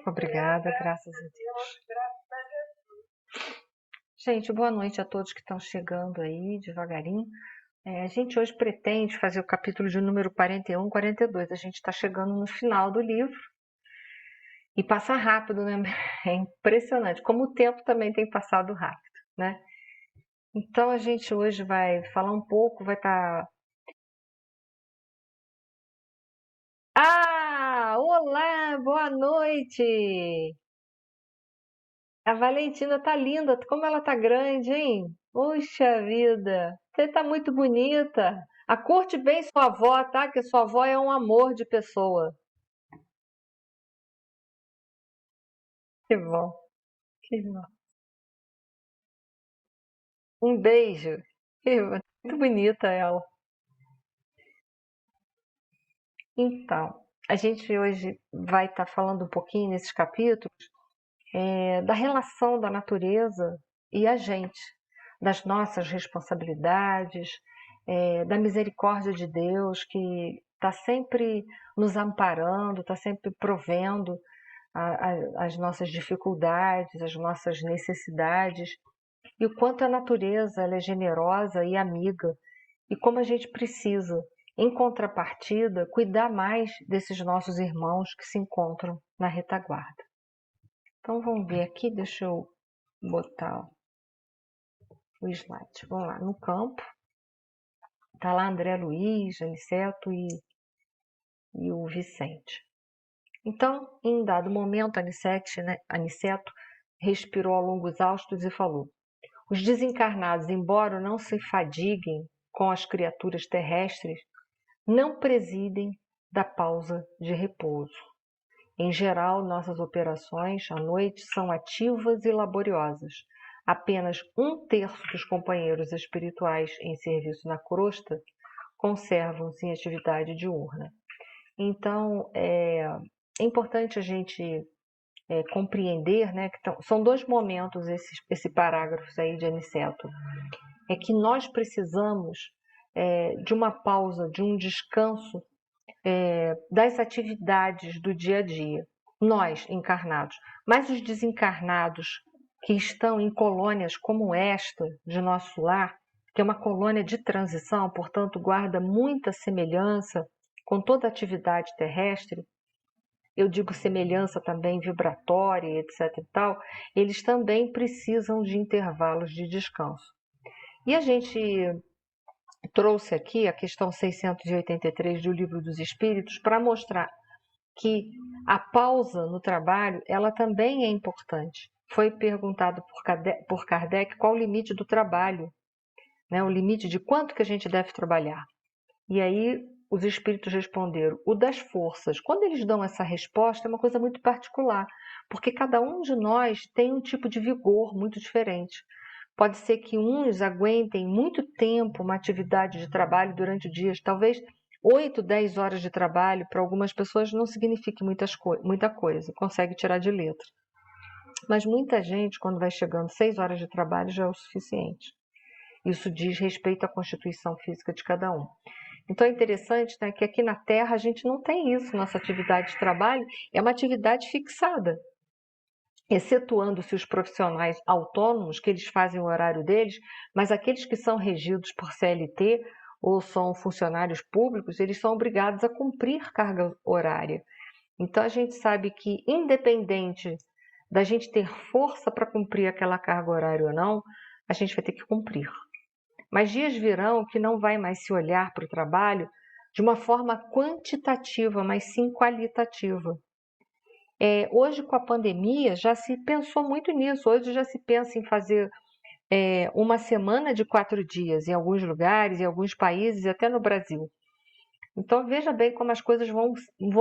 Obrigada, graças a Deus. Gente, boa noite a todos que estão chegando aí devagarinho. A gente hoje pretende fazer o capítulo de número 41, 42. A gente está chegando no final do livro e passa rápido, né? É impressionante, como o tempo também tem passado rápido, né? Então a gente hoje vai falar um pouco, vai estar... Ah, olá, boa noite! A Valentina tá linda, como ela tá grande, hein? Puxa vida, você tá muito bonita. A curte bem sua avó, tá? Que sua avó é um amor de pessoa. Que bom, que bom. Um beijo. Que bom. Muito bonita ela. Então, a gente hoje vai estar falando um pouquinho nesses capítulos da relação da natureza e a gente, das nossas responsabilidades, da misericórdia de Deus que está sempre nos amparando, está sempre provendo as nossas dificuldades, as nossas necessidades, e o quanto a natureza ela é generosa e amiga, e como a gente precisa, em contrapartida, cuidar mais desses nossos irmãos que se encontram na retaguarda. Então vamos ver aqui, deixa eu botar o slide. Vamos lá, no campo, tá lá André Luiz, Aniceto e o Vicente. Então, em dado momento, Aniceto respirou a longos haustos e falou: os desencarnados, embora não se fadiguem com as criaturas terrestres, não presidem da pausa de repouso. Em geral, nossas operações à noite são ativas e laboriosas. Apenas um terço dos companheiros espirituais em serviço na crosta conservam-se em atividade diurna. Então, é importante a gente compreender, né, que são dois momentos esse parágrafo aí de Aniceto. É que nós precisamos de uma pausa, de um descanso das atividades do dia a dia. Nós, encarnados. Mas os desencarnados que estão em colônias como esta de nosso lar, que é uma colônia de transição, portanto, guarda muita semelhança com toda a atividade terrestre, eu digo semelhança também vibratória, etc. e tal, eles também precisam de intervalos de descanso. E a gente trouxe aqui a questão 683 do Livro dos Espíritos para mostrar que a pausa no trabalho ela também é importante. Foi perguntado por Kardec qual o limite do trabalho, né? O limite de quanto que a gente deve trabalhar. E aí os espíritos responderam: o das forças. Quando eles dão essa resposta, é uma coisa muito particular, porque cada um de nós tem um tipo de vigor muito diferente. Pode ser que uns aguentem muito tempo uma atividade de trabalho durante dias, talvez 8, 10 horas de trabalho, para algumas pessoas não signifique muita coisa, consegue tirar de letra. Mas muita gente, quando vai chegando 6 horas de trabalho, já é o suficiente. Isso diz respeito à constituição física de cada um. Então é interessante, né, que aqui na Terra a gente não tem isso. Nossa atividade de trabalho é uma atividade fixada, excetuando-se os profissionais autônomos, que eles fazem o horário deles, mas aqueles que são regidos por CLT ou são funcionários públicos, eles são obrigados a cumprir carga horária. Então a gente sabe que, independente da gente ter força para cumprir aquela carga horária ou não, a gente vai ter que cumprir. Mas dias virão que não vai mais se olhar para o trabalho de uma forma quantitativa, mas sim qualitativa. Hoje, com a pandemia, já se pensou muito nisso. Hoje já se pensa em fazer uma semana de 4 dias em alguns lugares, em alguns países e até no Brasil. Então, veja bem como as coisas vão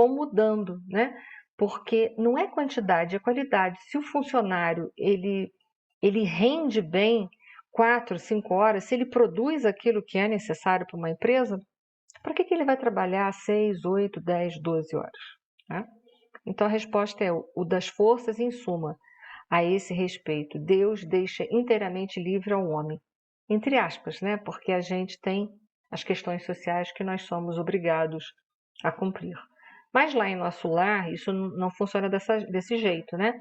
mudando, né? Porque não é quantidade, é qualidade. Se o funcionário ele rende bem 4, 5 horas, se ele produz aquilo que é necessário para uma empresa, para que ele vai trabalhar 6, 8, 10, 12 horas? Né? Então a resposta é o das forças, em suma, a esse respeito. Deus deixa inteiramente livre ao homem, entre aspas, né? Porque a gente tem as questões sociais que nós somos obrigados a cumprir. Mas lá em nosso lar, isso não funciona desse jeito, né?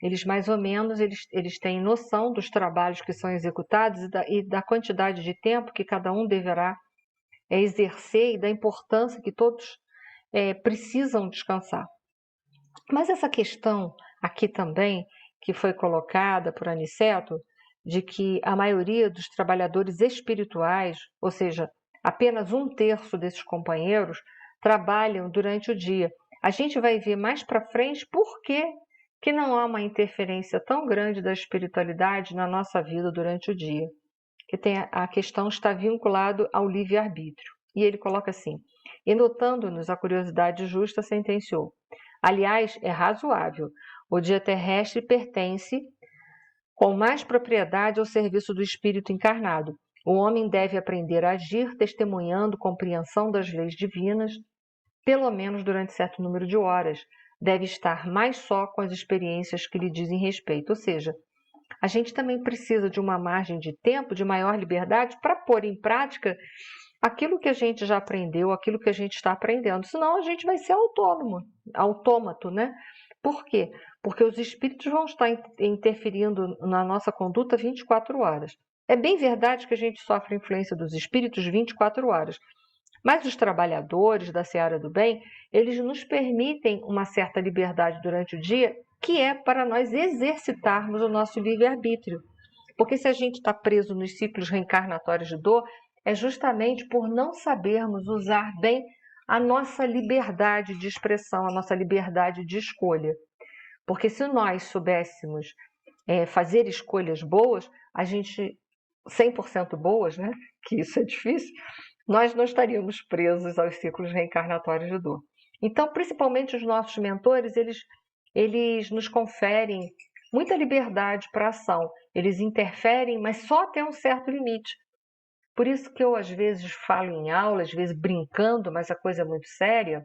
Eles mais ou menos eles têm noção dos trabalhos que são executados e da quantidade de tempo que cada um deverá exercer e da importância que todos precisam descansar. Mas essa questão aqui também, que foi colocada por Aniceto, de que a maioria dos trabalhadores espirituais, ou seja, apenas 1/3 desses companheiros, trabalham durante o dia. A gente vai ver mais para frente por que não há uma interferência tão grande da espiritualidade na nossa vida durante o dia. Que a questão está vinculada ao livre-arbítrio. E ele coloca assim: e notando-nos a curiosidade justa, sentenciou: aliás, é razoável. O dia terrestre pertence com mais propriedade ao serviço do espírito encarnado. O homem deve aprender a agir testemunhando compreensão das leis divinas, pelo menos durante certo número de horas. Deve estar mais só com as experiências que lhe dizem respeito. Ou seja, a gente também precisa de uma margem de tempo, de maior liberdade, para pôr em prática aquilo que a gente já aprendeu, aquilo que a gente está aprendendo. Senão a gente vai ser autômato, né? Por quê? Porque os espíritos vão estar interferindo na nossa conduta 24 horas. É bem verdade que a gente sofre influência dos espíritos 24 horas. Mas os trabalhadores da seara do bem, eles nos permitem uma certa liberdade durante o dia, que é para nós exercitarmos o nosso livre-arbítrio. Porque se a gente está preso nos ciclos reencarnatórios de dor, é justamente por não sabermos usar bem a nossa liberdade de expressão, a nossa liberdade de escolha. Porque se nós soubéssemos fazer escolhas boas, a gente 100% boas, né? Que isso é difícil, nós não estaríamos presos aos ciclos reencarnatórios de dor. Então, principalmente os nossos mentores, eles nos conferem muita liberdade para a ação. Eles interferem, mas só até um certo limite. Por isso que eu, às vezes, falo em aula, às vezes brincando, mas a coisa é muito séria.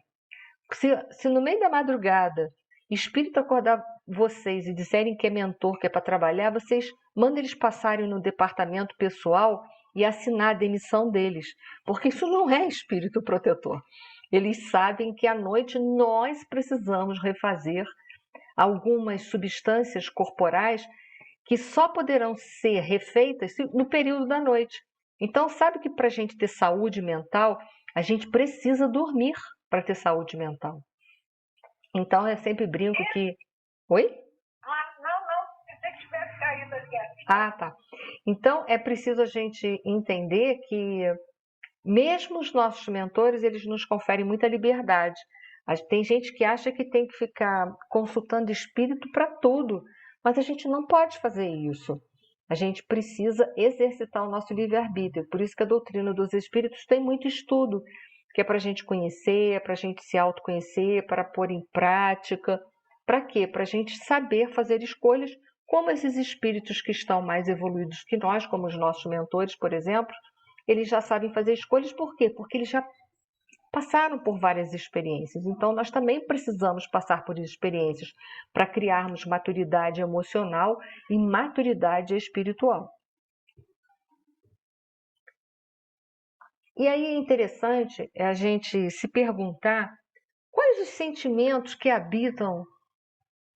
Se no meio da madrugada, espírito acordar vocês e disserem que é mentor, que é para trabalhar, vocês mandam eles passarem no departamento pessoal e assinar a demissão deles, porque isso não é espírito protetor. Eles sabem que à noite nós precisamos refazer algumas substâncias corporais que só poderão ser refeitas no período da noite. Então, sabe que para a gente ter saúde mental, a gente precisa dormir para ter saúde mental. Então, eu sempre brinco que... Oi? Não. Pensei que tivesse caído aqui. Ah, tá. Então, é preciso a gente entender que mesmo os nossos mentores, eles nos conferem muita liberdade. Tem gente que acha que tem que ficar consultando espírito para tudo, mas a gente não pode fazer isso. A gente precisa exercitar o nosso livre-arbítrio. Por isso que a doutrina dos espíritos tem muito estudo, que é para a gente conhecer, é para a gente se autoconhecer, para pôr em prática. Para quê? Para a gente saber fazer escolhas como esses espíritos que estão mais evoluídos que nós, como os nossos mentores, por exemplo, eles já sabem fazer escolhas. Por quê? Porque eles já passaram por várias experiências. Então, nós também precisamos passar por experiências para criarmos maturidade emocional e maturidade espiritual. E aí é interessante a gente se perguntar quais os sentimentos que habitam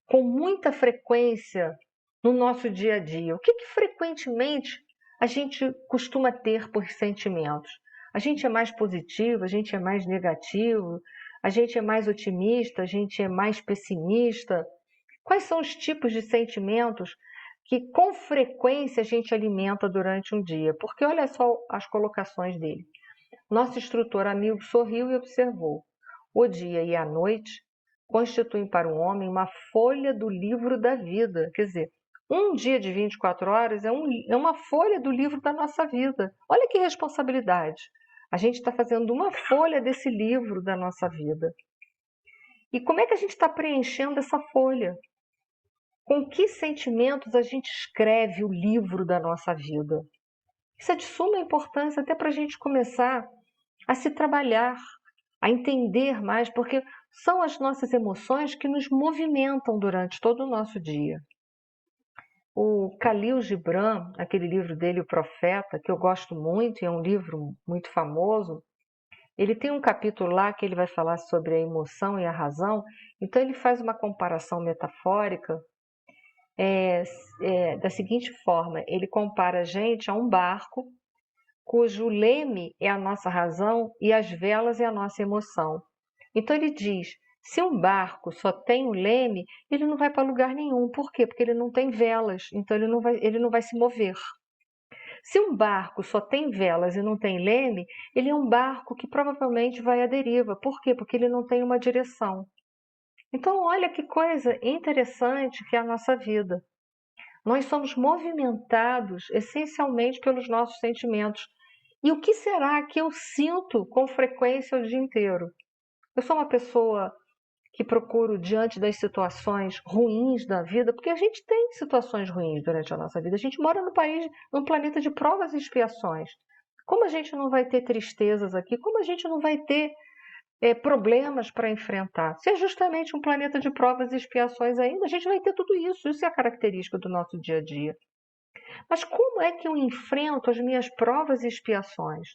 com muita frequência no nosso dia a dia. O que frequentemente a gente costuma ter por sentimentos? A gente é mais positivo, a gente é mais negativo, a gente é mais otimista, a gente é mais pessimista? Quais são os tipos de sentimentos que com frequência a gente alimenta durante um dia? Porque olha só as colocações dele. Nosso instrutor amigo sorriu e observou: o dia e a noite constituem para o homem uma folha do livro da vida. Quer dizer, um dia de 24 horas é uma folha do livro da nossa vida. Olha que responsabilidade. A gente está fazendo uma folha desse livro da nossa vida. E como é que a gente está preenchendo essa folha? Com que sentimentos a gente escreve o livro da nossa vida? Isso é de suma importância até para a gente começar a se trabalhar, a entender mais, porque são as nossas emoções que nos movimentam durante todo o nosso dia. O Khalil Gibran, aquele livro dele, O Profeta, que eu gosto muito, e é um livro muito famoso, Ele tem um capítulo lá que ele vai falar sobre a emoção e a razão, então ele faz uma comparação metafórica da seguinte forma: ele compara a gente a um barco cujo leme é a nossa razão e as velas é a nossa emoção. Então ele diz: se um barco só tem o leme, ele não vai para lugar nenhum. Por quê? Porque ele não tem velas, então ele não vai se mover. Se um barco só tem velas e não tem leme, ele é um barco que provavelmente vai à deriva. Por quê? Porque ele não tem uma direção. Então, olha que coisa interessante que é a nossa vida. Nós somos movimentados essencialmente pelos nossos sentimentos. E o que será que eu sinto com frequência o dia inteiro? Eu sou uma pessoa que procuro, diante das situações ruins da vida, porque a gente tem situações ruins durante a nossa vida. A gente mora num planeta de provas e expiações. Como a gente não vai ter tristezas aqui? Como a gente não vai ter problemas para enfrentar? Se é justamente um planeta de provas e expiações ainda, a gente vai ter tudo isso. Isso é a característica do nosso dia a dia. Mas como é que eu enfrento as minhas provas e expiações?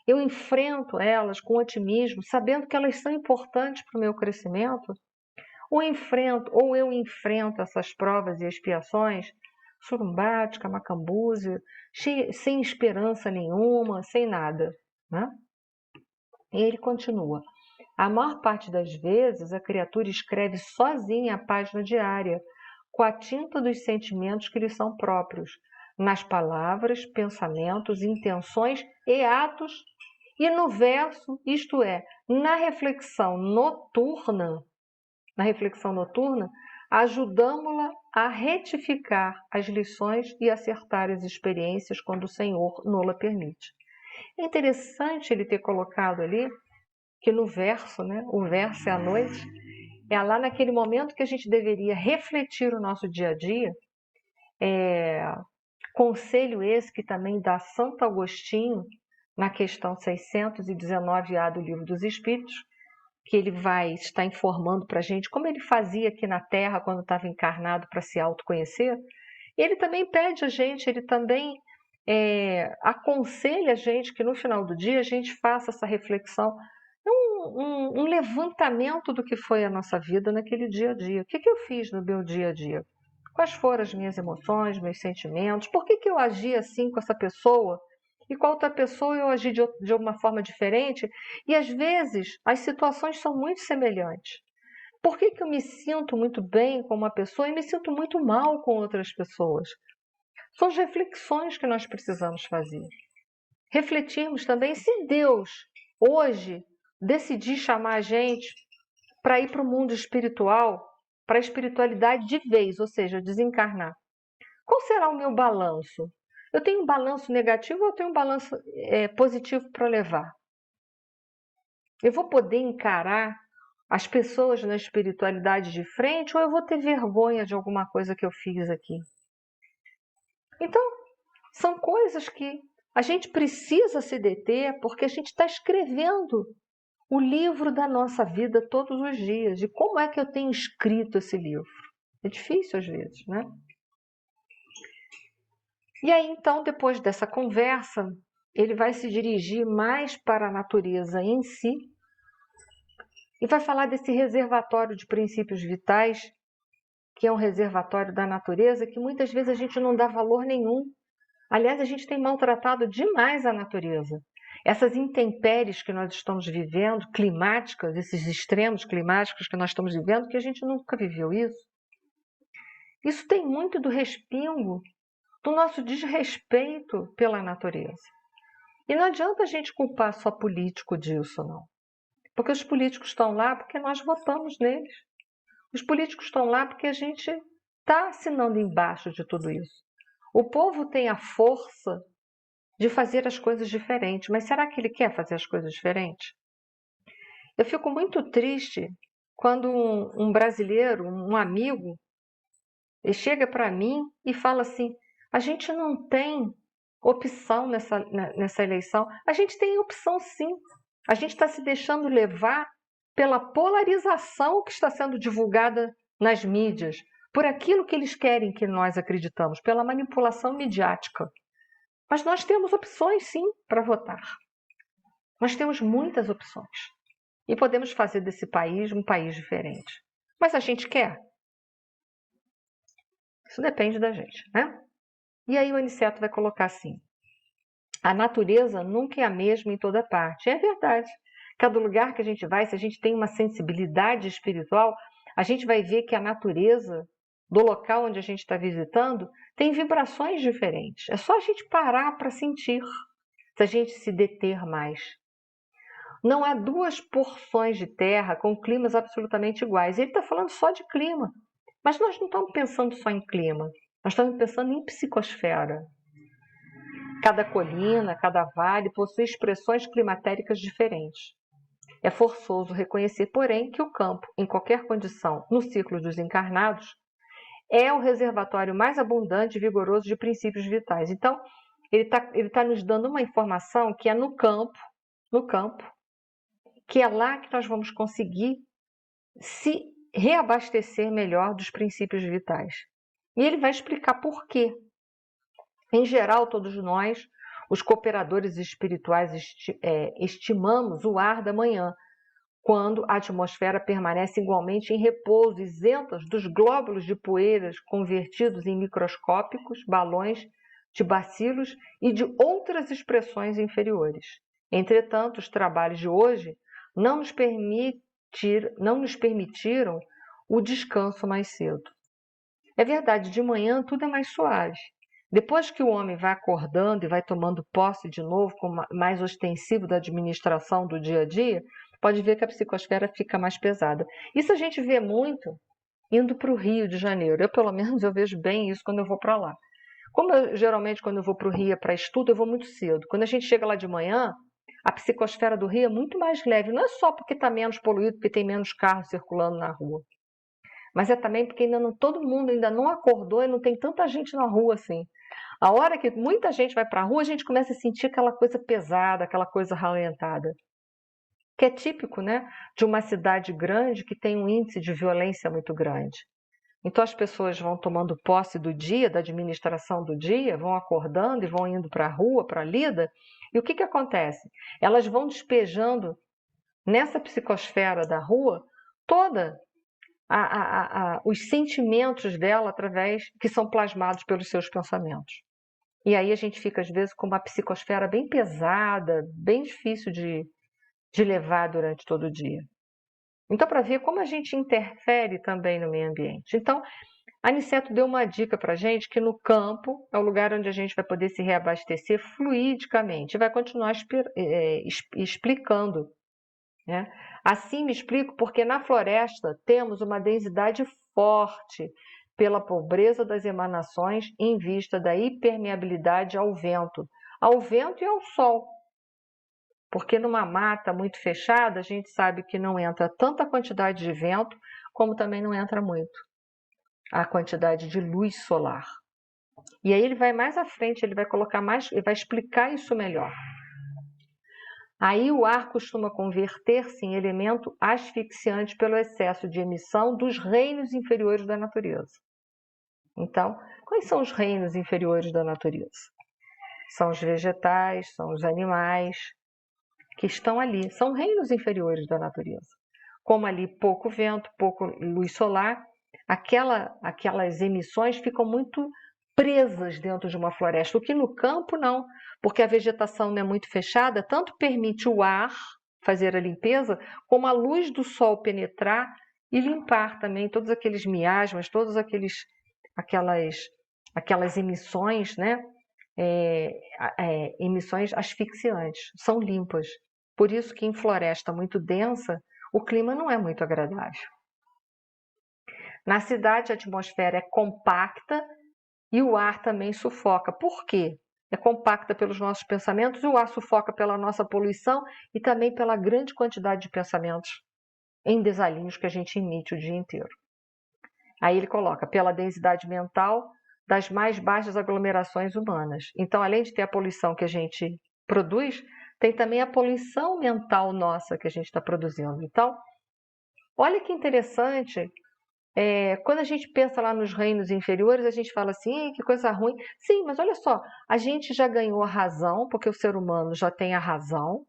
Eu enfrento elas com otimismo, sabendo que elas são importantes para o meu crescimento? Ou eu enfrento essas provas e expiações surumbática, macambúzia, sem esperança nenhuma, sem nada, né? E ele continua: a maior parte das vezes a criatura escreve sozinha a página diária, com a tinta dos sentimentos que lhe são próprios, nas palavras, pensamentos, intenções e atos, e no verso, isto é, na reflexão noturna, ajudamo-la a retificar as lições e acertar as experiências quando o Senhor nola permite. É interessante ele ter colocado ali que no verso, né, o verso é a noite, é lá naquele momento que a gente deveria refletir o nosso dia a dia. Conselho esse que também dá Santo Agostinho na questão 619A do Livro dos Espíritos, que ele vai estar informando para a gente como ele fazia aqui na Terra quando estava encarnado para se autoconhecer. E ele também pede a gente, ele também aconselha a gente que no final do dia a gente faça essa reflexão, um levantamento do que foi a nossa vida naquele dia a dia. O que eu fiz no meu dia a dia? Quais foram as minhas emoções, meus sentimentos? Por que eu agi assim com essa pessoa? E com a outra pessoa eu agi de uma forma diferente? E às vezes as situações são muito semelhantes. Por que eu me sinto muito bem com uma pessoa e me sinto muito mal com outras pessoas? São as reflexões que nós precisamos fazer. Refletirmos também se Deus hoje decidir chamar a gente para ir para o mundo espiritual, para a espiritualidade de vez, ou seja, desencarnar. Qual será o meu balanço? Eu tenho um balanço negativo ou eu tenho um balanço positivo para levar? Eu vou poder encarar as pessoas na espiritualidade de frente ou eu vou ter vergonha de alguma coisa que eu fiz aqui? Então, são coisas que a gente precisa se deter porque a gente está escrevendo o livro da nossa vida todos os dias. E como é que eu tenho escrito esse livro? É difícil às vezes, né? E aí, então, depois dessa conversa, ele vai se dirigir mais para a natureza em si e vai falar desse reservatório de princípios vitais, que é um reservatório da natureza, que muitas vezes a gente não dá valor nenhum. Aliás, a gente tem maltratado demais a natureza. Essas intempéries que nós estamos vivendo, climáticas, esses extremos climáticos que nós estamos vivendo, que a gente nunca viveu isso. Isso tem muito do respingo do nosso desrespeito pela natureza. E não adianta a gente culpar só político disso, não. Porque os políticos estão lá porque nós votamos neles. Os políticos estão lá porque a gente está assinando embaixo de tudo isso. O povo tem a força de fazer as coisas diferentes, mas será que ele quer fazer as coisas diferentes? Eu fico muito triste quando um brasileiro, um amigo, ele chega para mim e fala assim: a gente não tem opção nessa eleição. A gente tem opção sim. A gente está se deixando levar pela polarização que está sendo divulgada nas mídias, por aquilo que eles querem que nós acreditamos, pela manipulação midiática. Mas nós temos opções sim para votar. Nós temos muitas opções e podemos fazer desse país um país diferente. Mas a gente quer? Isso depende da gente, né? E aí o Aniceto vai colocar assim: a natureza nunca é a mesma em toda parte. É verdade. Cada lugar que a gente vai, se a gente tem uma sensibilidade espiritual, a gente vai ver que a natureza do local onde a gente está visitando tem vibrações diferentes. É só a gente parar para sentir, se a gente se deter mais. Não há duas porções de terra com climas absolutamente iguais. Ele está falando só de clima. Mas nós não estamos pensando só em clima. Nós estamos pensando em psicosfera. Cada colina, cada vale possui expressões climatéricas diferentes. É forçoso reconhecer, porém, que o campo, em qualquer condição, no ciclo dos encarnados, é o reservatório mais abundante e vigoroso de princípios vitais. Então, ele tá nos dando uma informação que é no campo, que é lá que nós vamos conseguir se reabastecer melhor dos princípios vitais. E ele vai explicar por quê. Em geral, todos nós, os cooperadores espirituais, estimamos o ar da manhã, quando a atmosfera permanece igualmente em repouso, isenta dos glóbulos de poeiras convertidos em microscópicos balões de bacilos e de outras expressões inferiores. Entretanto, os trabalhos de hoje não nos permitiram o descanso mais cedo. É verdade, de manhã tudo é mais suave. Depois que o homem vai acordando e vai tomando posse de novo, mais ostensivo da administração do dia a dia, pode ver que a psicosfera fica mais pesada. Isso a gente vê muito indo para o Rio de Janeiro. Eu, pelo menos, eu vejo bem isso quando eu vou para lá. Geralmente, quando eu vou para o Rio para estudo, eu vou muito cedo. Quando a gente chega lá de manhã, a psicosfera do Rio é muito mais leve. Não é só porque está menos poluído, porque tem menos carros circulando na rua. Mas é também porque todo mundo ainda não acordou e não tem tanta gente na rua assim. A hora que muita gente vai para a rua, a gente começa a sentir aquela coisa pesada, aquela coisa ralentada. Que é típico, né, de uma cidade grande que tem um índice de violência muito grande. Então as pessoas vão tomando posse do dia, da administração do dia, vão acordando e vão indo para a rua, para a lida. E o que acontece? Elas vão despejando nessa psicosfera da rua toda os sentimentos dela através que são plasmados pelos seus pensamentos. E aí a gente fica, às vezes, com uma psicosfera bem pesada, bem difícil de levar durante todo o dia. Então, para ver como a gente interfere também no meio ambiente. Então, Aniceto deu uma dica para a gente que no campo é o lugar onde a gente vai poder se reabastecer fluidicamente. E vai continuar explicando, né? Assim me explico porque na floresta temos uma densidade forte pela pobreza das emanações em vista da hipermeabilidade ao vento e ao sol. Porque numa mata muito fechada, a gente sabe que não entra tanta quantidade de vento, como também não entra muito a quantidade de luz solar. E aí ele vai mais à frente, ele vai colocar mais, ele vai explicar isso melhor. Aí o ar costuma converter-se em elemento asfixiante pelo excesso de emissão dos reinos inferiores da natureza. Então, quais são os reinos inferiores da natureza? São os vegetais, são os animais que estão ali, são reinos inferiores da natureza. Como ali pouco vento, pouco luz solar, aquelas emissões ficam muito presas dentro de uma floresta, o que no campo não, porque a vegetação não é muito fechada, tanto permite o ar fazer a limpeza, como a luz do sol penetrar e limpar também todos aqueles miasmas, todas aquelas emissões, né? Emissões asfixiantes, são limpas. Por isso que em floresta muito densa, o clima não é muito agradável. Na cidade, a atmosfera é compacta e o ar também sufoca. Por quê? É compacta pelos nossos pensamentos e o ar sufoca pela nossa poluição e também pela grande quantidade de pensamentos em desalinhos que a gente emite o dia inteiro. Aí ele coloca, pela densidade mental das mais baixas aglomerações humanas. Então, além de ter a poluição que a gente produz, tem também a poluição mental nossa que a gente está produzindo. Então, olha que interessante. Quando a gente pensa lá nos reinos inferiores, a gente fala assim, que coisa ruim. Sim, mas olha só, a gente já ganhou a razão, porque o ser humano já tem a razão,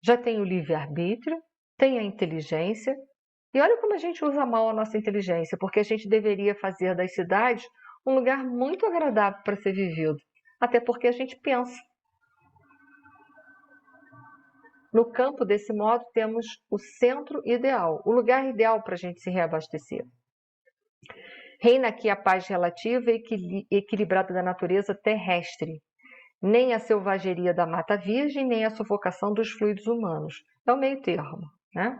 já tem o livre-arbítrio, tem a inteligência. E olha como a gente usa mal a nossa inteligência, porque a gente deveria fazer das cidades um lugar muito agradável para ser vivido. Até porque a gente pensa. No campo, desse modo, temos o centro ideal, o lugar ideal para a gente se reabastecer. Reina aqui a paz relativa e equilibrada da natureza terrestre, nem a selvageria da mata virgem, nem a sufocação dos fluidos humanos. É o meio termo, né?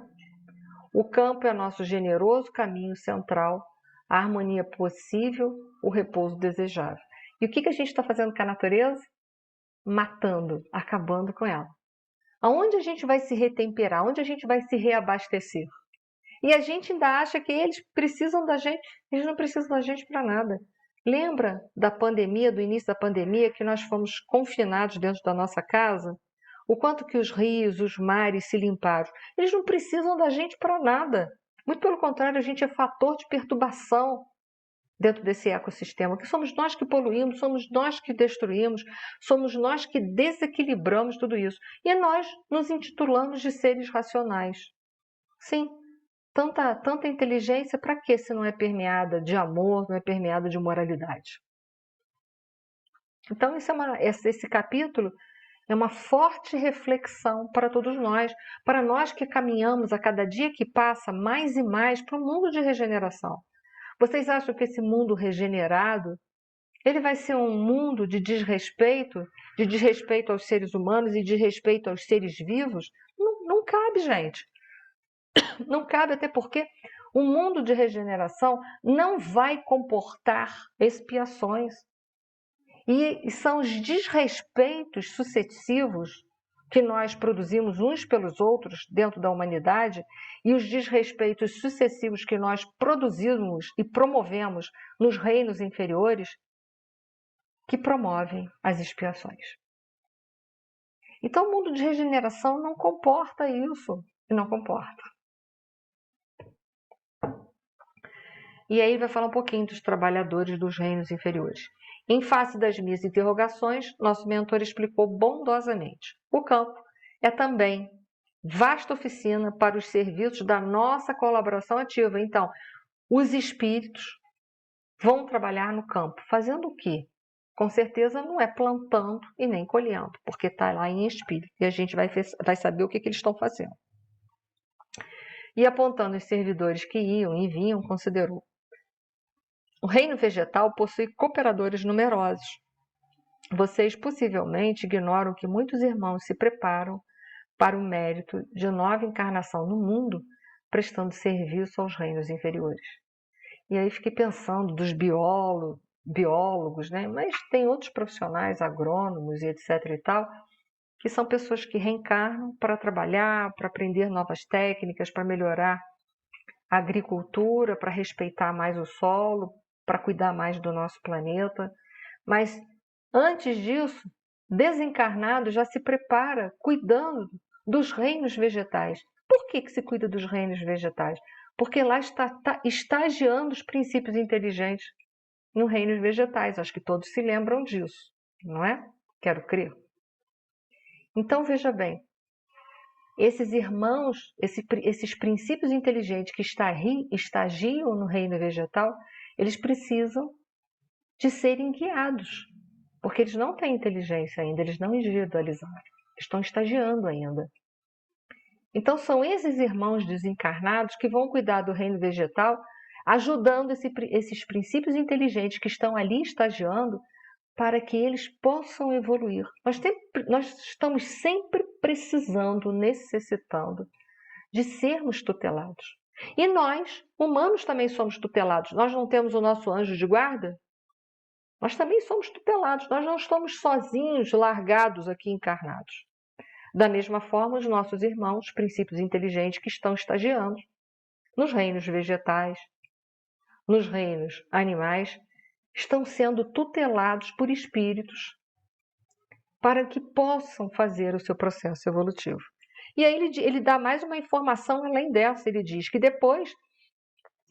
O campo é nosso generoso caminho central, a harmonia possível, o repouso desejável. E o que a gente está fazendo com a natureza? Matando, acabando com ela. Aonde a gente vai se retemperar? Onde a gente vai se reabastecer? E a gente ainda acha que eles precisam da gente. Eles não precisam da gente para nada. Lembra da pandemia, do início da pandemia, que nós fomos confinados dentro da nossa casa? O quanto que os rios, os mares se limparam. Eles não precisam da gente para nada. Muito pelo contrário, a gente é fator de perturbação dentro desse ecossistema, que somos nós que poluímos, somos nós que destruímos, somos nós que desequilibramos tudo isso. E nós nos intitulamos de seres racionais. Sim, tanta inteligência, para que se não é permeada de amor, não é permeada de moralidade? Então, esse capítulo é uma forte reflexão para todos nós, para nós que caminhamos a cada dia que passa mais e mais para um mundo de regeneração. Vocês acham que esse mundo regenerado, ele vai ser um mundo de desrespeito aos seres humanos e de respeito aos seres vivos? Não cabe, gente. Não cabe, até porque o mundo de regeneração não vai comportar expiações. E são os desrespeitos sucessivos que nós produzimos uns pelos outros dentro da humanidade e os desrespeitos sucessivos que nós produzimos e promovemos nos reinos inferiores que promovem as expiações. Então, o mundo de regeneração não comporta isso, não comporta. E aí vai falar um pouquinho dos trabalhadores dos reinos inferiores. Em face das minhas interrogações, nosso mentor explicou bondosamente. O campo é também vasta oficina para os serviços da nossa colaboração ativa. Então, os espíritos vão trabalhar no campo. Fazendo o quê? Com certeza não é plantando e nem colhendo, porque está lá em espírito. E a gente vai saber o que eles estão fazendo. E apontando os servidores que iam e vinham, considerou: o reino vegetal possui cooperadores numerosos. Vocês possivelmente ignoram que muitos irmãos se preparam para o mérito de nova encarnação no mundo, prestando serviço aos reinos inferiores. E aí fiquei pensando dos biólogos, né? Mas tem outros profissionais, agrônomos e etc. e tal, que são pessoas que reencarnam para trabalhar, para aprender novas técnicas, para melhorar a agricultura, para respeitar mais o solo, para cuidar mais do nosso planeta. Mas antes disso, desencarnado já se prepara cuidando dos reinos vegetais. Por que se cuida dos reinos vegetais? Porque lá está estagiando os princípios inteligentes nos reinos vegetais. Acho que todos se lembram disso, não é? Quero crer. Então, veja bem, esses irmãos, esses princípios inteligentes que estagiam no reino vegetal, eles precisam de serem guiados, porque eles não têm inteligência ainda, eles não individualizaram, estão estagiando ainda. Então são esses irmãos desencarnados que vão cuidar do reino vegetal, ajudando esses princípios inteligentes que estão ali estagiando para que eles possam evoluir. Nós estamos sempre precisando, necessitando de sermos tutelados. E nós, humanos, também somos tutelados. Nós não temos o nosso anjo de guarda? Nós também somos tutelados. Nós não estamos sozinhos, largados aqui encarnados. Da mesma forma, os nossos irmãos, princípios inteligentes que estão estagiando nos reinos vegetais, nos reinos animais, estão sendo tutelados por espíritos para que possam fazer o seu processo evolutivo. E aí ele dá mais uma informação além dessa. Ele diz que depois,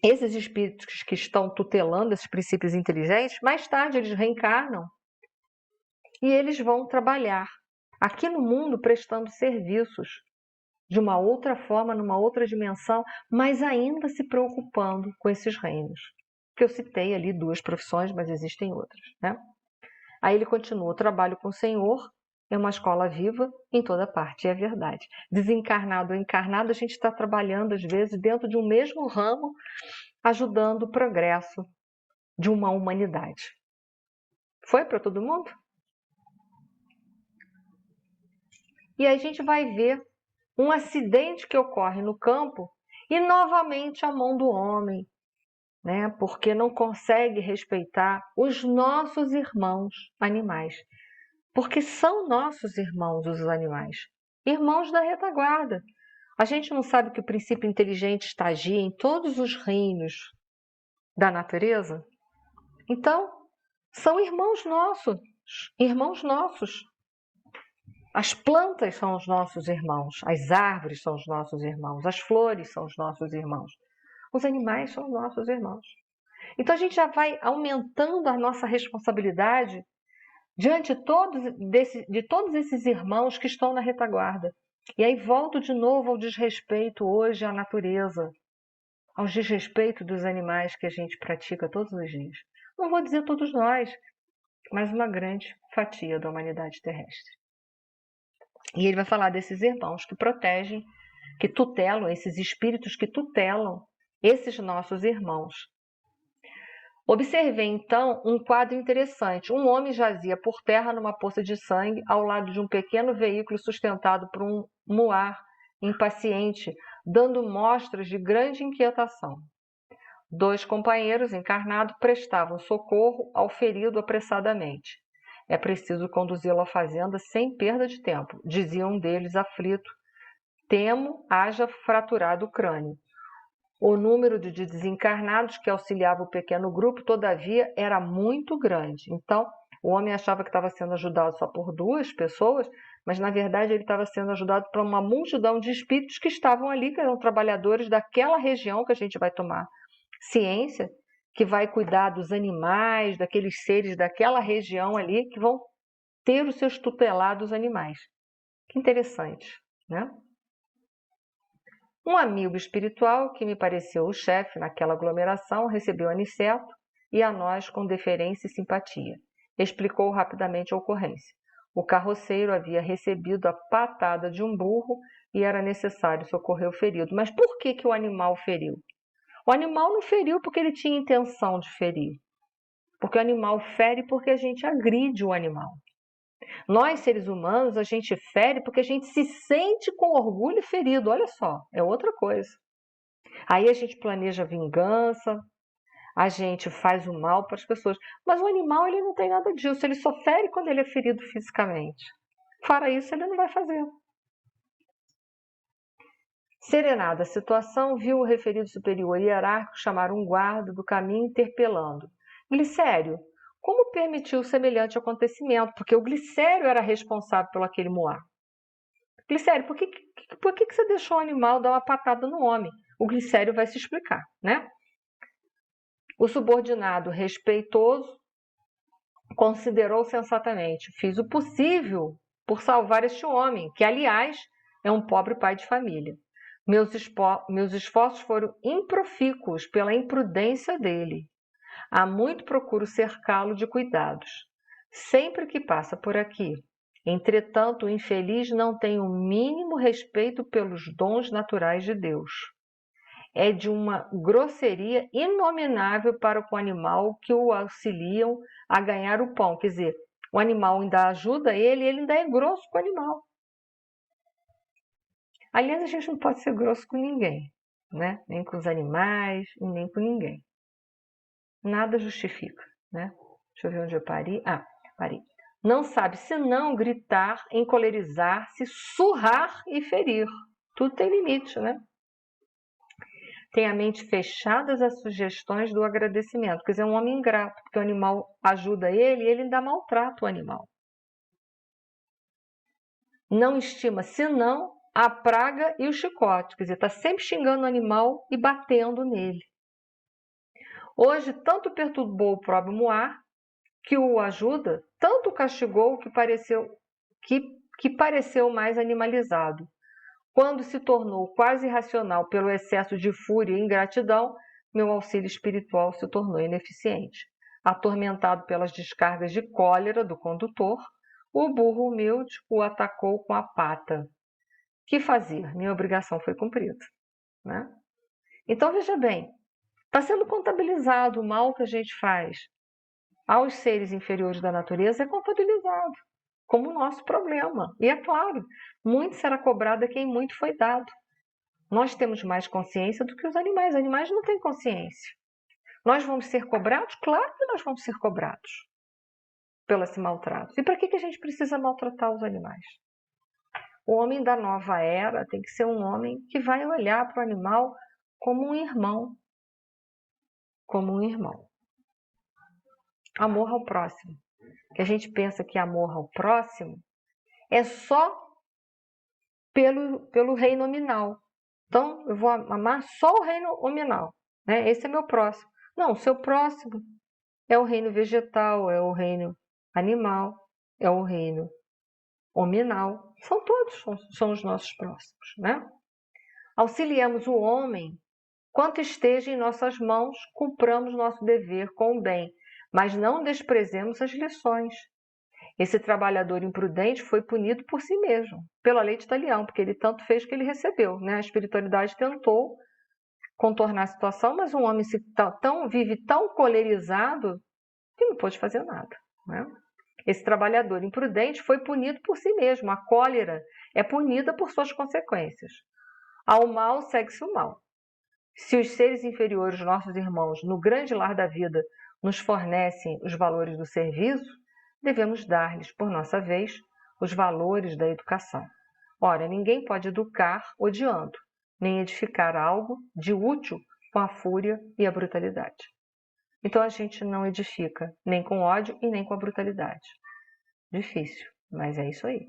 esses espíritos que estão tutelando esses princípios inteligentes, mais tarde eles reencarnam e eles vão trabalhar aqui no mundo prestando serviços de uma outra forma, numa outra dimensão, mas ainda se preocupando com esses reinos. Que eu citei ali 2 profissões, mas existem outras, né? Aí ele continua: o trabalho com o Senhor é uma escola viva em toda parte, é verdade. Desencarnado ou encarnado, a gente está trabalhando, às vezes, dentro de um mesmo ramo, ajudando o progresso de uma humanidade. Foi para todo mundo? E aí a gente vai ver um acidente que ocorre no campo e novamente a mão do homem, né? Porque não consegue respeitar os nossos irmãos animais. Porque são nossos irmãos os animais, irmãos da retaguarda. A gente não sabe que o princípio inteligente estagia em todos os reinos da natureza? Então, são irmãos nossos, irmãos nossos. As plantas são os nossos irmãos, as árvores são os nossos irmãos, as flores são os nossos irmãos, os animais são os nossos irmãos. Então a gente já vai aumentando a nossa responsabilidade diante de todos esses irmãos que estão na retaguarda. E aí volto de novo ao desrespeito hoje à natureza, ao desrespeito dos animais que a gente pratica todos os dias. Não vou dizer todos nós, mas uma grande fatia da humanidade terrestre. E ele vai falar desses irmãos que protegem, que tutelam, esses espíritos que tutelam esses nossos irmãos. Observei então um quadro interessante. Um homem jazia por terra numa poça de sangue, ao lado de um pequeno veículo sustentado por um muar impaciente, dando mostras de grande inquietação. 2 companheiros encarnados prestavam socorro ao ferido apressadamente. É preciso conduzi-lo à fazenda sem perda de tempo, dizia um deles aflito. Temo haja fraturado o crânio. O número de desencarnados que auxiliava o pequeno grupo, todavia, era muito grande. Então, o homem achava que estava sendo ajudado só por 2 pessoas, mas, na verdade, ele estava sendo ajudado por uma multidão de espíritos que estavam ali, que eram trabalhadores daquela região que a gente vai tomar ciência, que vai cuidar dos animais, daqueles seres daquela região ali, que vão ter os seus tutelados animais. Que interessante, né? Um amigo espiritual, que me pareceu o chefe naquela aglomeração, recebeu Aniceto e a nós com deferência e simpatia. Explicou rapidamente a ocorrência. O carroceiro havia recebido a patada de um burro e era necessário socorrer o ferido. Mas por que o animal feriu? O animal não feriu porque ele tinha intenção de ferir. Porque o animal fere porque a gente agride o animal. Nós, seres humanos, a gente fere porque a gente se sente com orgulho ferido. Olha só, é outra coisa. Aí a gente planeja vingança, a gente faz o mal para as pessoas. Mas o animal, ele não tem nada disso. Ele só fere quando ele é ferido fisicamente. Fora isso, ele não vai fazer. Serenada a situação, viu o referido superior hierárquico chamar um guarda do caminho interpelando. Glicério, como permitiu semelhante acontecimento? Porque o Glicério era responsável pelo aquele moar. Glicério, por que você deixou o animal dar uma patada no homem? O Glicério vai se explicar, né? O subordinado, respeitoso, considerou sensatamente: fiz o possível por salvar este homem, que, aliás, é um pobre pai de família. Meus esforços foram improfícuos pela imprudência dele. Há muito procuro cercá-lo de cuidados, sempre que passa por aqui. Entretanto, o infeliz não tem o mínimo respeito pelos dons naturais de Deus. É de uma grosseria inominável para com o animal que o auxiliam a ganhar o pão. Quer dizer, o animal ainda ajuda ele, ele ainda é grosso com o animal. Aliás, a gente não pode ser grosso com ninguém, né? Nem com os animais, nem com ninguém. Nada justifica, né? Deixa eu ver onde eu parei. Parei. Não sabe senão gritar, encolerizar-se, surrar e ferir. Tudo tem limite, né? Tem a mente fechada às sugestões do agradecimento. Quer dizer, é um homem ingrato, porque o animal ajuda ele e ele ainda maltrata o animal. Não estima senão a praga e o chicote. Quer dizer, está sempre xingando o animal e batendo nele. Hoje, tanto perturbou o próprio Moar, que o ajuda, tanto castigou que pareceu mais animalizado. Quando se tornou quase irracional pelo excesso de fúria e ingratidão, meu auxílio espiritual se tornou ineficiente. Atormentado pelas descargas de cólera do condutor, o burro humilde o atacou com a pata. Que fazer? Minha obrigação foi cumprida, né? Então, veja bem, está sendo contabilizado o mal que a gente faz aos seres inferiores da natureza, é contabilizado como nosso problema. E é claro, muito será cobrado a quem muito foi dado. Nós temos mais consciência do que os animais não têm consciência. Nós vamos ser cobrados? Claro que nós vamos ser cobrados pelo esse maltrato. E para que a gente precisa maltratar os animais? O homem da nova era tem que ser um homem que vai olhar para o animal como um irmão. Como um irmão. Amor ao próximo. Que a gente pensa que amor ao próximo é só pelo rei nominal. Então, eu vou amar só o reino nominal, né? Esse é meu próximo. Não, o seu próximo é o reino vegetal, é o reino animal, é o reino hominal. São todos, são os nossos próximos, né? Auxiliemos o homem quanto esteja em nossas mãos, cumpramos nosso dever com o bem, mas não desprezemos as lições. Esse trabalhador imprudente foi punido por si mesmo, pela lei de Talião, porque ele tanto fez que ele recebeu, né? A espiritualidade tentou contornar a situação, mas um homem vive tão colerizado que não pôde fazer nada, né? Esse trabalhador imprudente foi punido por si mesmo. A cólera é punida por suas consequências. Ao mal segue-se o mal. Se os seres inferiores, nossos irmãos, no grande lar da vida, nos fornecem os valores do serviço, devemos dar-lhes, por nossa vez, os valores da educação. Ora, ninguém pode educar odiando, nem edificar algo de útil com a fúria e a brutalidade. Então a gente não edifica nem com ódio e nem com a brutalidade. Difícil, mas é isso aí.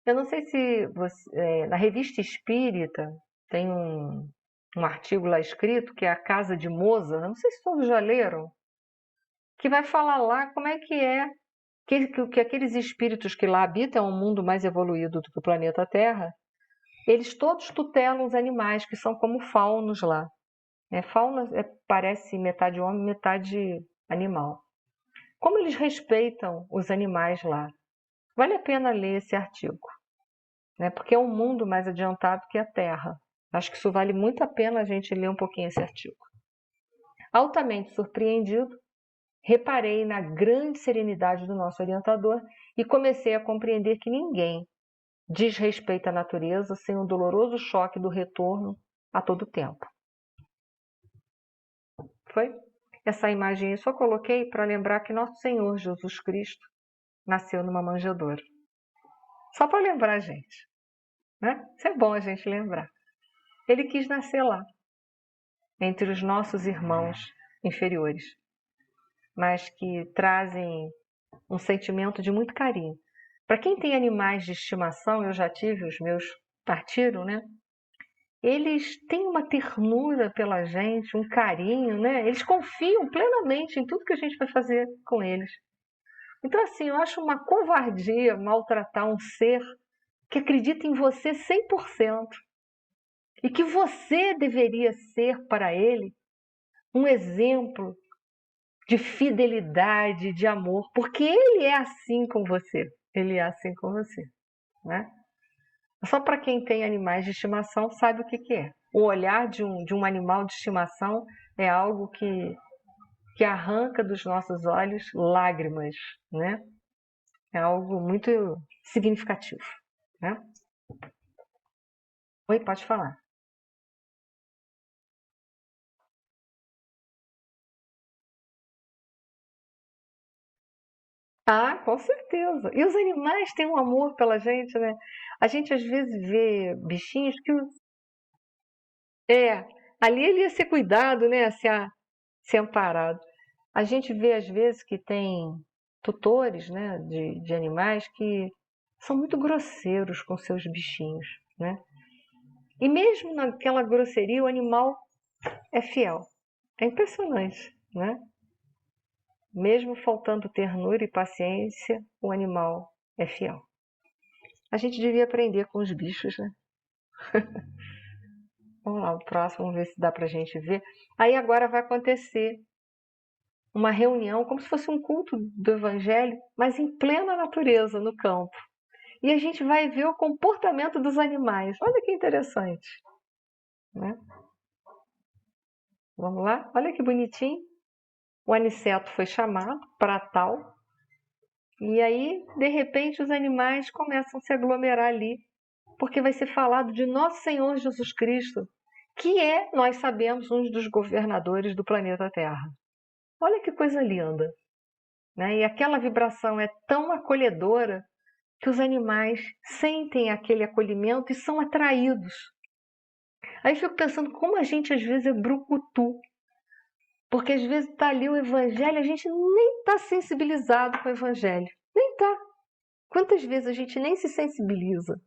Eu não sei se você, na Revista Espírita tem um artigo lá escrito que é a Casa de Mozart, não sei se todos já leram, que vai falar lá como é que aqueles espíritos que lá habitam um mundo mais evoluído do que o planeta Terra, eles todos tutelam os animais, que são como faunos lá. Fauna parece metade homem, metade animal. Como eles respeitam os animais lá? Vale a pena ler esse artigo, né? Porque é um mundo mais adiantado que a Terra. Acho que isso vale muito a pena a gente ler um pouquinho esse artigo. Altamente surpreendido, reparei na grande serenidade do nosso orientador e comecei a compreender que ninguém desrespeita a natureza sem o doloroso choque do retorno a todo tempo. Foi? Essa imagem eu só coloquei para lembrar que nosso Senhor Jesus Cristo nasceu numa manjedoura. Só para lembrar a gente, né? Isso é bom a gente lembrar. Ele quis nascer lá, entre os nossos irmãos inferiores, mas que trazem um sentimento de muito carinho. Para quem tem animais de estimação, eu já tive, os meus partiram, né? Eles têm uma ternura pela gente, um carinho, né? Eles confiam plenamente em tudo que a gente vai fazer com eles. Então, assim, eu acho uma covardia maltratar um ser que acredita em você 100% e que você deveria ser para ele um exemplo de fidelidade, de amor, porque ele é assim com você. Ele é assim com você, né? Só para quem tem animais de estimação sabe o que é. O olhar de um animal de estimação é algo que arranca dos nossos olhos lágrimas, né? É algo muito significativo, né? Oi, pode falar. Ah, com certeza. E os animais têm um amor pela gente, né? A gente às vezes vê bichinhos que é, ali ele ia ser cuidado, né? Ser amparado. A gente vê às vezes que tem tutores, né, de animais que são muito grosseiros com seus bichinhos, né? E mesmo naquela grosseria, o animal é fiel. É impressionante, né? Mesmo faltando ternura e paciência, o animal é fiel. A gente devia aprender com os bichos, né? Vamos lá, o próximo, vamos ver se dá pra gente ver. Aí agora vai acontecer uma reunião, como se fosse um culto do Evangelho, mas em plena natureza, no campo. E a gente vai ver o comportamento dos animais. Olha que interessante, né? Vamos lá? Olha que bonitinho. O aniceto foi chamado para tal. E aí, de repente, os animais começam a se aglomerar ali, porque vai ser falado de nosso Senhor Jesus Cristo, que é, nós sabemos, um dos governadores do planeta Terra. Olha que coisa linda, né? E aquela vibração é tão acolhedora que os animais sentem aquele acolhimento e são atraídos. Aí eu fico pensando como a gente às vezes é brucutu, porque às vezes está ali o Evangelho, a gente nem está sensibilizado com o Evangelho, nem está. Quantas vezes a gente nem se sensibiliza?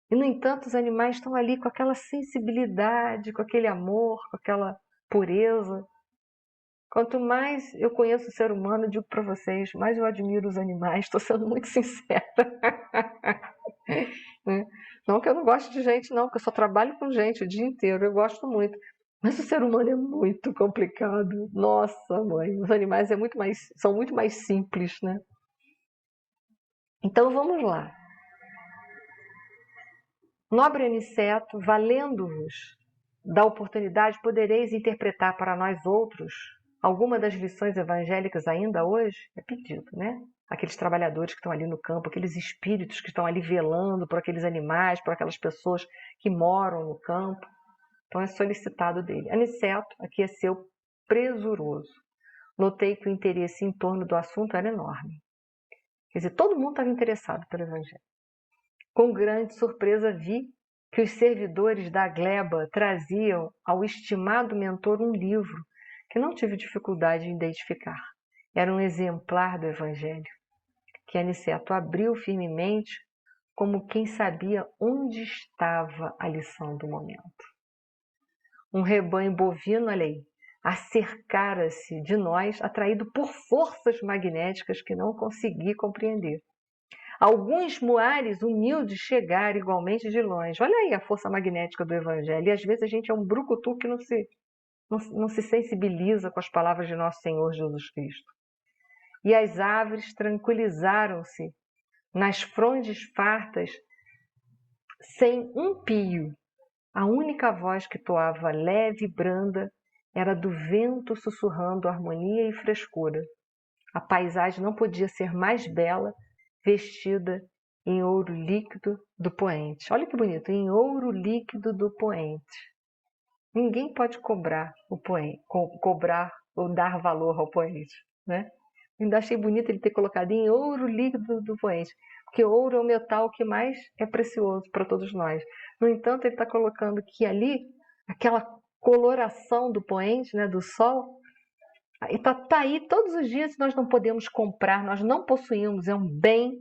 E, no entanto, os animais estão ali com aquela sensibilidade, com aquele amor, com aquela pureza. Quanto mais eu conheço o ser humano, eu digo para vocês, mais eu admiro os animais, estou sendo muito sincera. Não que eu não goste de gente, não, porque eu só trabalho com gente o dia inteiro, eu gosto muito. Mas o ser humano é muito complicado. Nossa, mãe, os animais são muito mais simples, né? Então vamos lá. Nobre Aniceto, valendo-vos da oportunidade, podereis interpretar para nós outros alguma das lições evangélicas ainda hoje? É pedido, né? Aqueles trabalhadores que estão ali no campo, aqueles espíritos que estão ali velando por aqueles animais, por aquelas pessoas que moram no campo. Então é solicitado dele. Aniceto aqueceu presuroso. Notei que o interesse em torno do assunto era enorme. Quer dizer, todo mundo estava interessado pelo Evangelho. Com grande surpresa vi que os servidores da gleba traziam ao estimado mentor um livro que não tive dificuldade em identificar. Era um exemplar do Evangelho, que Aniceto abriu firmemente, como quem sabia onde estava a lição do momento. Um rebanho bovino, olha aí, acercara-se de nós, atraído por forças magnéticas que não consegui compreender. Alguns muares humildes chegaram igualmente de longe. Olha aí a força magnética do Evangelho. E às vezes a gente é um brucutu que não se sensibiliza com as palavras de nosso Senhor Jesus Cristo. E as aves tranquilizaram-se nas frondes fartas, sem um pio. A única voz que toava leve e branda era do vento sussurrando harmonia e frescura. A paisagem não podia ser mais bela, vestida em ouro líquido do poente. Olha que bonito, em ouro líquido do poente. Ninguém pode cobrar o poente, cobrar ou dar valor ao poente, né? Ainda achei bonito ele ter colocado em ouro líquido do poente, porque ouro é o metal que mais é precioso para todos nós. No entanto, ele está colocando que ali, aquela coloração do poente, né, do sol, está aí todos os dias, nós não podemos comprar, nós não possuímos, é um bem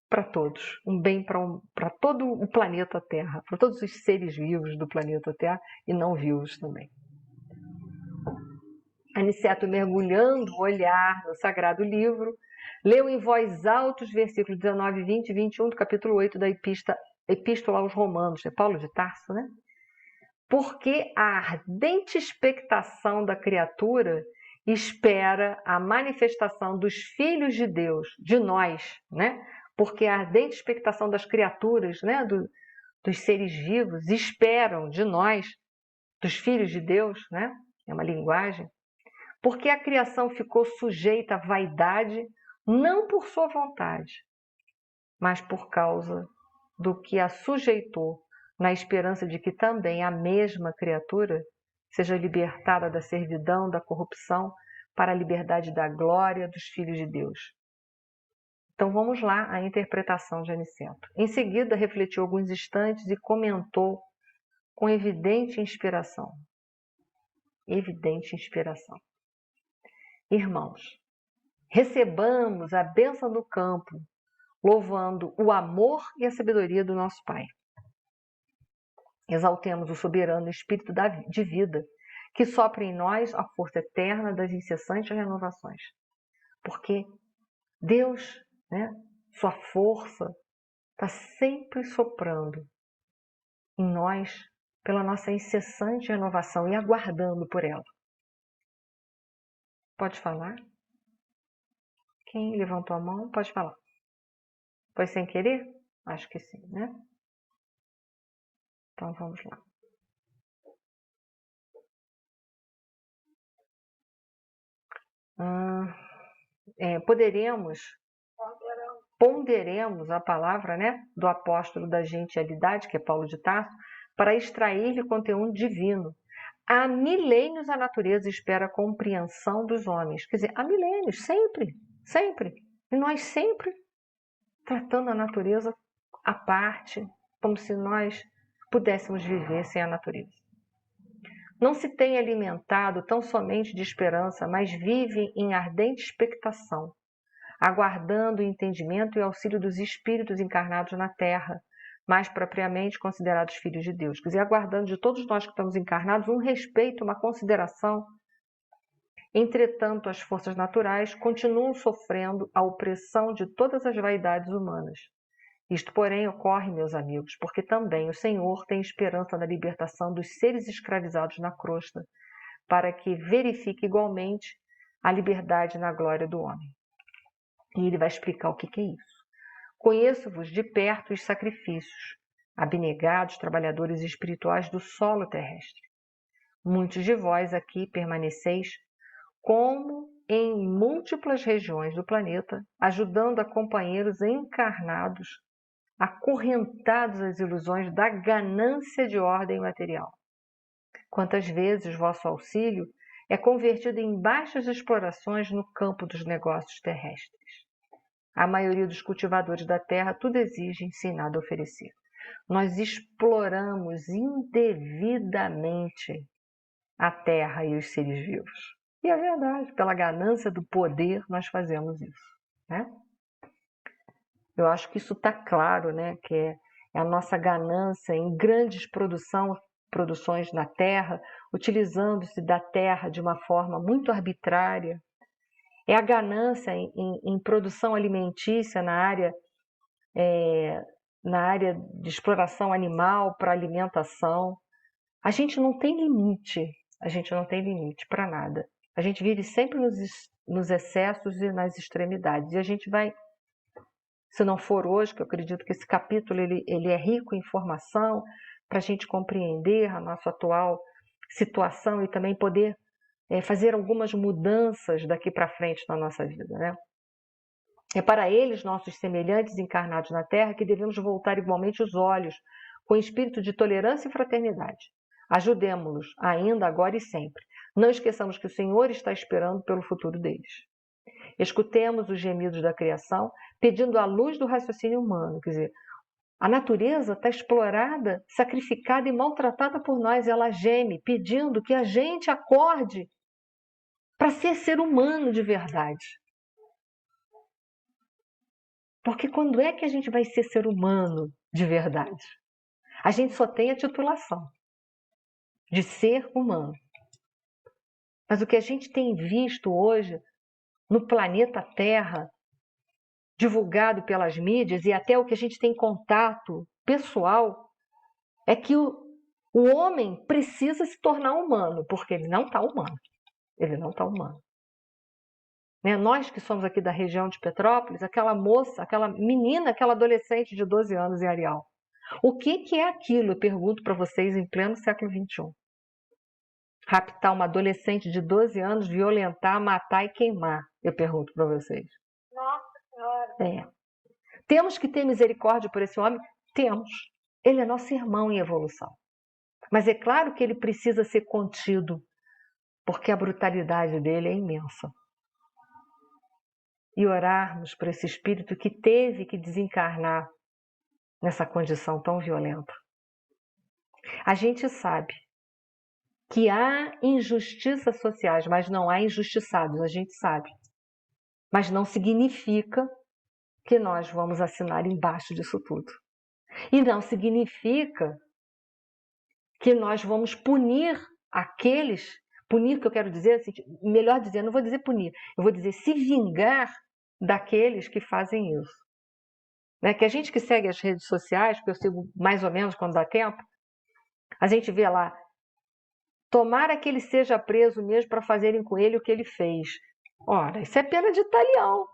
para todos, um bem para todo o planeta Terra, para todos os seres vivos do planeta Terra e não vivos também. Aniceto, mergulhando o olhar no sagrado livro, leu em voz alta os versículos 19, 20 e 21 do capítulo 8 da Epístola aos Romanos, é Paulo de Tarso, né? Porque a ardente expectação da criatura espera a manifestação dos filhos de Deus, de nós, né? Porque a ardente expectação das criaturas, né? Dos seres vivos, esperam de nós, dos filhos de Deus, né? É uma linguagem. Porque a criação ficou sujeita à vaidade, não por sua vontade, mas por causa do que a sujeitou, na esperança de que também a mesma criatura seja libertada da servidão, da corrupção, para a liberdade da glória dos filhos de Deus. Então vamos lá à interpretação de Aniceto. Em seguida, refletiu alguns instantes e comentou com evidente inspiração. Evidente inspiração. Irmãos, recebamos a bênção do campo, louvando o amor e a sabedoria do nosso Pai. Exaltemos o soberano Espírito de vida, que sopra em nós a força eterna das incessantes renovações. Porque Deus, né, sua força, está sempre soprando em nós pela nossa incessante renovação e aguardando por ela. Pode falar? Quem levantou a mão, pode falar. Foi sem querer? Acho que sim, né? Então vamos lá. Ponderemos a palavra, né, do apóstolo da gentialidade, que é Paulo de Tarso, para extrair-lhe conteúdo divino. Há milênios a natureza espera a compreensão dos homens. Quer dizer, há milênios, sempre, sempre. E nós sempre tratando a natureza à parte, como se nós pudéssemos viver sem a natureza. Não se tem alimentado tão somente de esperança, mas vive em ardente expectação, aguardando o entendimento e auxílio dos espíritos encarnados na Terra, mais propriamente considerados filhos de Deus. Quer dizer, aguardando de todos nós que estamos encarnados um respeito, uma consideração. Entretanto, as forças naturais continuam sofrendo a opressão de todas as vaidades humanas. Isto, porém, ocorre, meus amigos, porque também o Senhor tem esperança na libertação dos seres escravizados na crosta, para que verifique igualmente a liberdade na glória do homem. E ele vai explicar o que é isso. Conheço-vos de perto os sacrifícios, abnegados trabalhadores espirituais do solo terrestre. Muitos de vós aqui permaneceis como em múltiplas regiões do planeta, ajudando a companheiros encarnados, acorrentados às ilusões da ganância de ordem material. Quantas vezes vosso auxílio é convertido em baixas explorações no campo dos negócios terrestres. A maioria dos cultivadores da terra tudo exigem sem nada oferecer. Nós exploramos indevidamente a terra e os seres vivos. E é verdade, pela ganância do poder nós fazemos isso, né? Eu acho que isso está claro, né? Que é a nossa ganância em grandes produções na terra, utilizando-se da terra de uma forma muito arbitrária. É a ganância em produção alimentícia na área de exploração animal para alimentação. A gente não tem limite para nada. A gente vive sempre nos excessos e nas extremidades. E a gente vai, se não for hoje, que eu acredito que esse capítulo ele é rico em informação para a gente compreender a nossa atual situação e também poder fazer algumas mudanças daqui para frente na nossa vida, né? É para eles, nossos semelhantes encarnados na Terra, que devemos voltar igualmente os olhos, com espírito de tolerância e fraternidade. Ajudemo-los, ainda, agora e sempre. Não esqueçamos que o Senhor está esperando pelo futuro deles. Escutemos os gemidos da criação, pedindo a luz do raciocínio humano. Quer dizer, a natureza está explorada, sacrificada e maltratada por nós. Ela geme, pedindo que a gente acorde para ser humano de verdade. Porque quando é que a gente vai ser humano de verdade? A gente só tem a titulação de ser humano. Mas o que a gente tem visto hoje no planeta Terra, divulgado pelas mídias e até o que a gente tem contato pessoal, é que o homem precisa se tornar humano, porque ele não está humano. Ele não está humano. Né? Nós que somos aqui da região de Petrópolis, aquela moça, aquela menina, aquela adolescente de 12 anos em Areal. O que é aquilo? Eu pergunto para vocês em pleno século XXI. Raptar uma adolescente de 12 anos, violentar, matar e queimar. Eu pergunto para vocês. Nossa Senhora. Temos que ter misericórdia por esse homem? Temos. Ele é nosso irmão em evolução. Mas é claro que ele precisa ser contido, porque a brutalidade dele é imensa. E orarmos por esse espírito que teve que desencarnar nessa condição tão violenta. A gente sabe que há injustiças sociais, mas não há injustiçados, a gente sabe. Mas não significa que nós vamos assinar embaixo disso tudo. E não significa que nós vamos punir aqueles, punir que eu quero dizer, assim, melhor dizer, não vou dizer punir, eu vou dizer se vingar daqueles que fazem isso. né? Que a gente que segue as redes sociais, porque eu sigo mais ou menos quando dá tempo, a gente vê lá, tomara que ele seja preso mesmo para fazerem com ele o que ele fez. Ora, isso é pena de talião.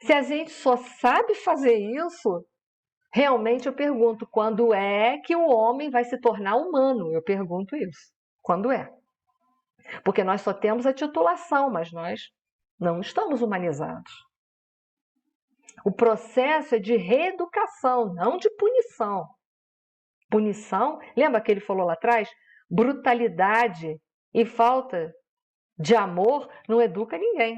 Se a gente só sabe fazer isso, realmente eu pergunto, quando é que o homem vai se tornar humano? Eu pergunto isso. Quando é? Porque nós só temos a titulação, mas nós não estamos humanizados. O processo é de reeducação, não de punição. Punição, lembra que ele falou lá atrás? Brutalidade e falta de amor não educa ninguém.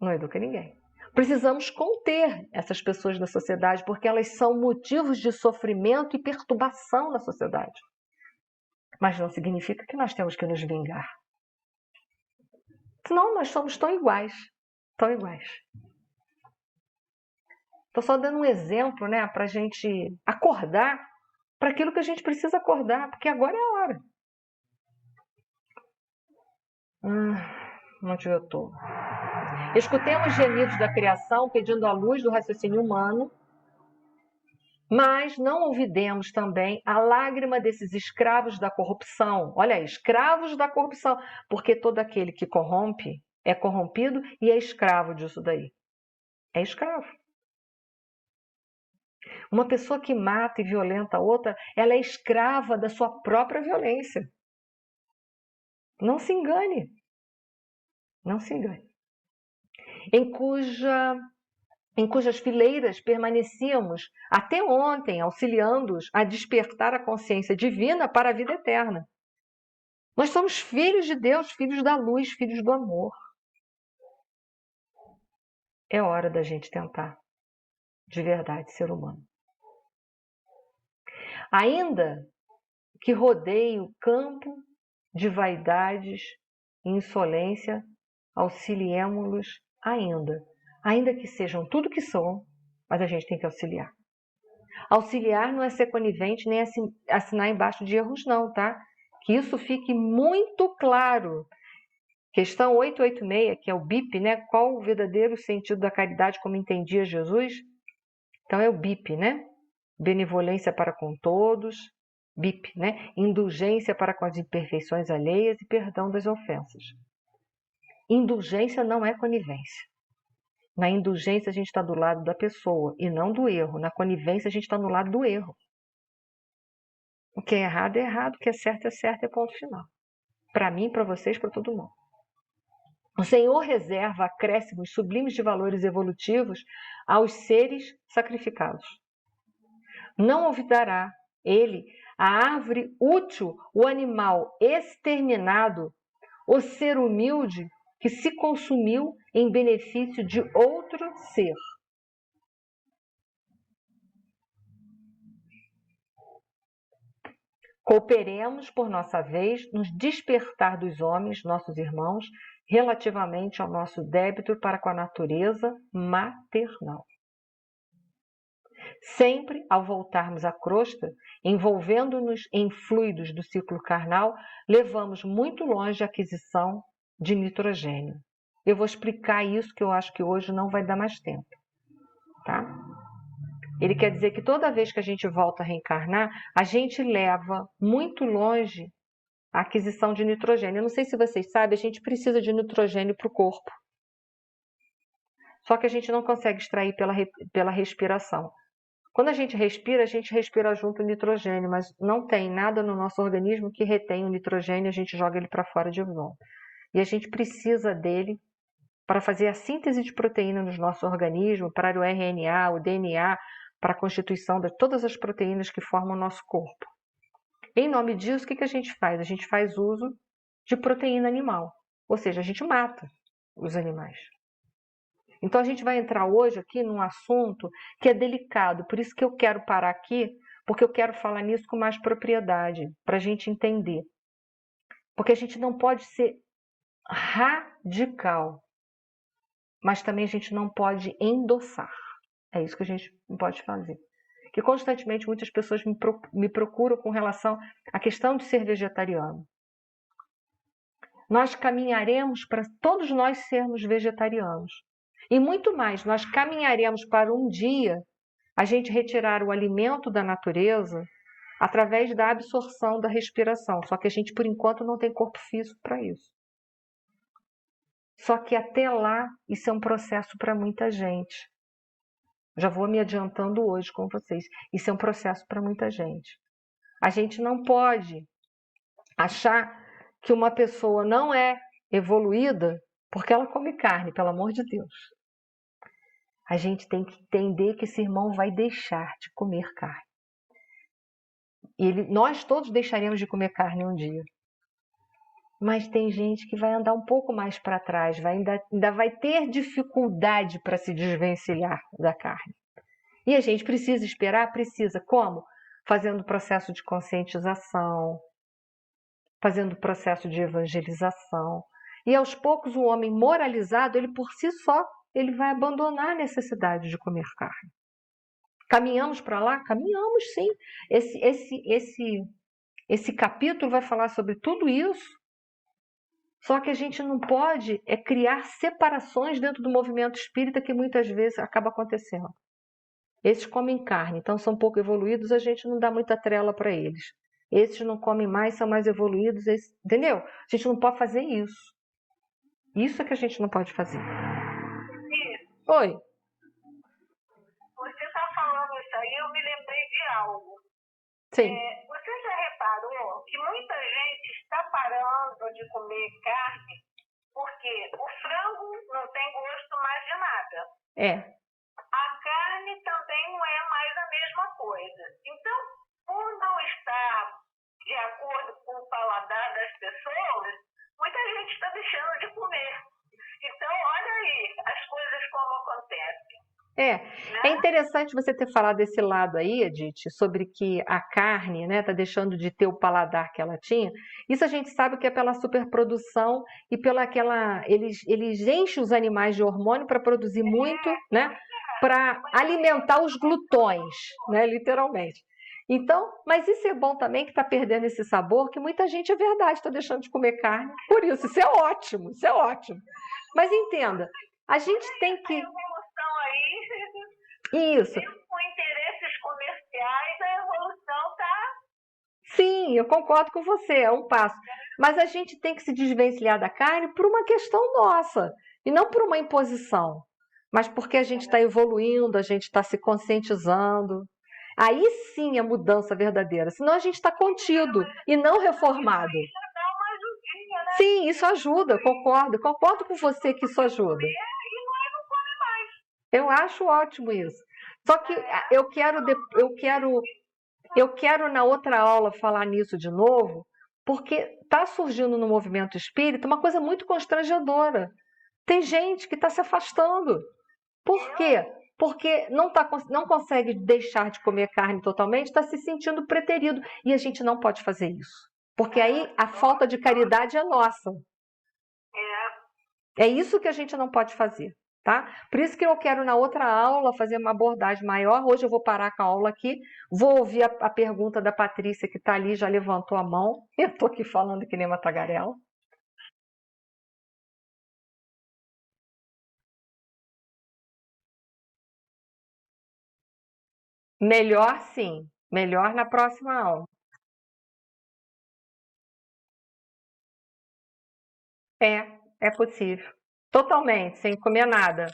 Não educa ninguém. Precisamos conter essas pessoas da sociedade, porque elas são motivos de sofrimento e perturbação na sociedade. Mas não significa que nós temos que nos vingar. Senão nós somos tão iguais. Tão iguais. Estou só dando um exemplo, né, para a gente acordar para aquilo que a gente precisa acordar, porque agora é a hora. Onde eu estou? Escutemos gemidos da criação pedindo a luz do raciocínio humano, mas não olvidemos também a lágrima desses escravos da corrupção. Olha aí, escravos da corrupção, porque todo aquele que corrompe é corrompido e é escravo disso daí. É escravo. Uma pessoa que mata e violenta a outra, ela é escrava da sua própria violência. Não se engane. Não se engane. Em cujas fileiras permanecíamos até ontem, auxiliando-os a despertar a consciência divina para a vida eterna. Nós somos filhos de Deus, filhos da luz, filhos do amor. É hora da gente tentar, de verdade, ser humano. Ainda que rodeie o campo de vaidades e insolência, auxiliemo-los ainda que sejam tudo que são, mas a gente tem que auxiliar. Auxiliar não é ser conivente nem assinar embaixo de erros não, tá? Que isso fique muito claro. Questão 886, que é o BIP, né? Qual o verdadeiro sentido da caridade como entendia Jesus? Então é o BIP, né? Benevolência para com todos, BIP, né? Indulgência para com as imperfeições alheias e perdão das ofensas. Indulgência não é conivência. Na indulgência a gente está do lado da pessoa e não do erro. Na conivência a gente está do lado do erro. O que é errado, o que é certo, é ponto final. Para mim, para vocês, para todo mundo. O Senhor reserva acréscimos sublimes de valores evolutivos aos seres sacrificados. Não olvidará ele a árvore útil, o animal exterminado, o ser humilde que se consumiu em benefício de outro ser. Cooperemos, por nossa vez, nos despertar dos homens, nossos irmãos, relativamente ao nosso débito para com a natureza maternal. Sempre, ao voltarmos à crosta, envolvendo-nos em fluidos do ciclo carnal, levamos muito longe a aquisição de nitrogênio. Eu vou explicar isso, que eu acho que hoje não vai dar mais tempo, tá? Ele quer dizer que toda vez que a gente volta a reencarnar, a gente leva muito longe a aquisição de nitrogênio. Eu não sei se vocês sabem, a gente precisa de nitrogênio para o corpo. Só que a gente não consegue extrair pela respiração. Quando a gente respira junto o nitrogênio, mas não tem nada no nosso organismo que retém o nitrogênio, a gente joga ele para fora de volta. E a gente precisa dele para fazer a síntese de proteína nos nossos organismos, para o RNA, o DNA, para a constituição de todas as proteínas que formam o nosso corpo. Em nome disso, o que a gente faz? A gente faz uso de proteína animal, ou seja, a gente mata os animais. Então a gente vai entrar hoje aqui num assunto que é delicado, por isso que eu quero parar aqui, porque eu quero falar nisso com mais propriedade, para a gente entender. Porque a gente não pode ser radical, mas também a gente não pode endossar. É isso que a gente não pode fazer. Que constantemente muitas pessoas me procuram com relação à questão de ser vegetariano. Nós caminharemos para todos nós sermos vegetarianos. E muito mais, nós caminharemos para um dia a gente retirar o alimento da natureza através da absorção da respiração. Só que a gente, por enquanto, não tem corpo físico para isso. Só que até lá, isso é um processo para muita gente. Já vou me adiantando hoje com vocês. Isso é um processo para muita gente. A gente não pode achar que uma pessoa não é evoluída porque ela come carne, pelo amor de Deus. A gente tem que entender que esse irmão vai deixar de comer carne. Nós todos deixaremos de comer carne um dia. Mas tem gente que vai andar um pouco mais para trás, ainda vai ter dificuldade para se desvencilhar da carne. E a gente precisa esperar? Precisa. Como? Fazendo processo de conscientização, fazendo processo de evangelização. E aos poucos o homem moralizado, ele por si só, ele vai abandonar a necessidade de comer carne. Caminhamos para lá? Caminhamos, sim. Esse capítulo vai falar sobre tudo isso. Só que a gente não pode criar separações dentro do movimento espírita que muitas vezes acaba acontecendo. Esses comem carne, então são pouco evoluídos, a gente não dá muita trela para eles. Esses não comem mais, são mais evoluídos, entendeu? A gente não pode fazer isso. Isso é que a gente não pode fazer. Oi. Você está falando isso aí, eu me lembrei de algo. Sim. Você já reparou que muita gente está parando de comer carne porque o frango não tem gosto mais de nada. É. A carne também não é mais a mesma coisa. Então, por não estar de acordo com o paladar das pessoas, muita gente está deixando de comer. Então, olha aí as coisas como acontecem. É interessante você ter falado desse lado aí, Edith, sobre que a carne, né, tá deixando de ter o paladar que ela tinha. Isso a gente sabe que é pela superprodução e pela aquela... Eles enchem os animais de hormônio para produzir muito, né, para alimentar os glutões, né, literalmente. Então, mas isso é bom também, que está perdendo esse sabor, que muita gente, é verdade, está deixando de comer carne. Por isso é ótimo, isso é ótimo. Mas entenda, a gente tem que... Isso. Com interesses comerciais, a evolução está... Sim, eu concordo com você, é um passo. Mas a gente tem que se desvencilhar da carne por uma questão nossa, e não por uma imposição. Mas porque a gente está evoluindo, a gente está se conscientizando. Aí sim é mudança verdadeira, senão a gente está contido e não reformado. Sim, isso ajuda, concordo com você que isso ajuda. Eu acho ótimo isso. Só que eu quero na outra aula falar nisso de novo, porque está surgindo no movimento espírita uma coisa muito constrangedora. Tem gente que está se afastando. Por quê? Porque não consegue deixar de comer carne totalmente, está se sentindo preterido. E a gente não pode fazer isso. Porque aí a falta de caridade é nossa. É isso que a gente não pode fazer. Tá? Por isso que eu quero na outra aula fazer uma abordagem maior. Hoje eu vou parar com a aula aqui, vou ouvir a pergunta da Patrícia, que está ali, já levantou a mão. Eu estou aqui falando que nem uma tagarela. Melhor sim, melhor na próxima aula. É possível. Totalmente, sem comer nada.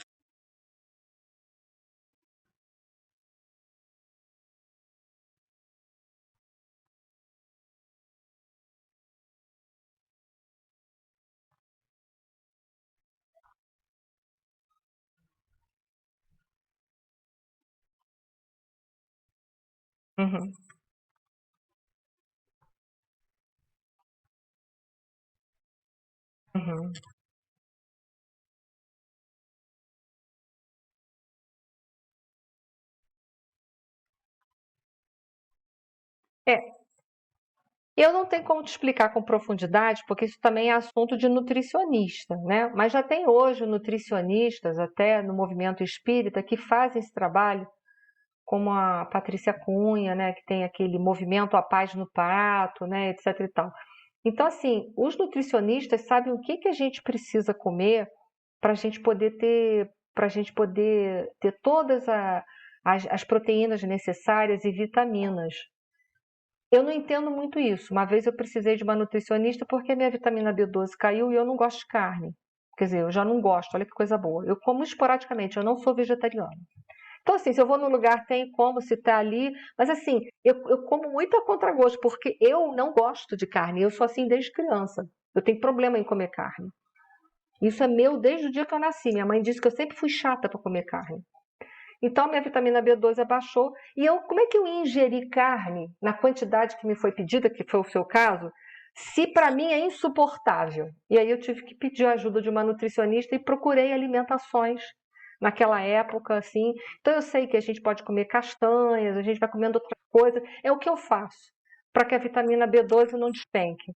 Uhum, uhum. É, eu não tenho como te explicar com profundidade, porque isso também é assunto de nutricionista, né? Mas já tem hoje nutricionistas, até no movimento espírita, que fazem esse trabalho, como a Patrícia Cunha, né? Que tem aquele movimento A Paz no Prato, né? Etc e tal. Então, assim, os nutricionistas sabem o que a gente precisa comer para a gente poder ter para a gente poder ter todas as proteínas necessárias e vitaminas. Eu não entendo muito isso. Uma vez eu precisei de uma nutricionista porque a minha vitamina B12 caiu e eu não gosto de carne. Quer dizer, eu já não gosto, olha que coisa boa. Eu como esporadicamente, eu não sou vegetariana. Então, assim, se eu vou num lugar, tem como, se tá ali. Mas, assim, eu como muito a contragosto, porque eu não gosto de carne. Eu sou assim desde criança. Eu tenho problema em comer carne. Isso é meu desde o dia que eu nasci. Minha mãe disse que eu sempre fui chata para comer carne. Então, minha vitamina B12 abaixou. E eu, como é que eu ia ingerir carne na quantidade que me foi pedida, que foi o seu caso, se para mim é insuportável? E aí eu tive que pedir a ajuda de uma nutricionista e procurei alimentações naquela época, assim. Então, eu sei que a gente pode comer castanhas, a gente vai comendo outra coisa. É o que eu faço para que a vitamina B12 não despenque.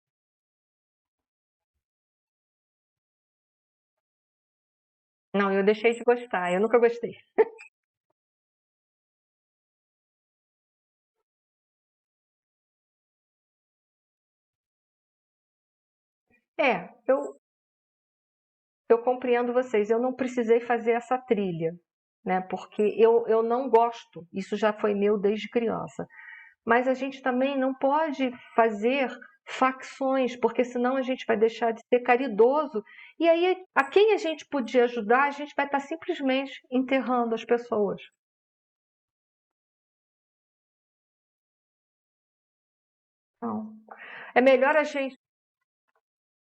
Não, eu deixei de gostar. Eu nunca gostei. É, eu compreendo vocês. Eu não precisei fazer essa trilha, né? Porque eu não gosto. Isso já foi meu desde criança. Mas a gente também não pode fazer facções, porque senão a gente vai deixar de ser caridoso. E aí, a quem a gente podia ajudar, a gente vai estar simplesmente enterrando as pessoas. Não. É melhor a gente.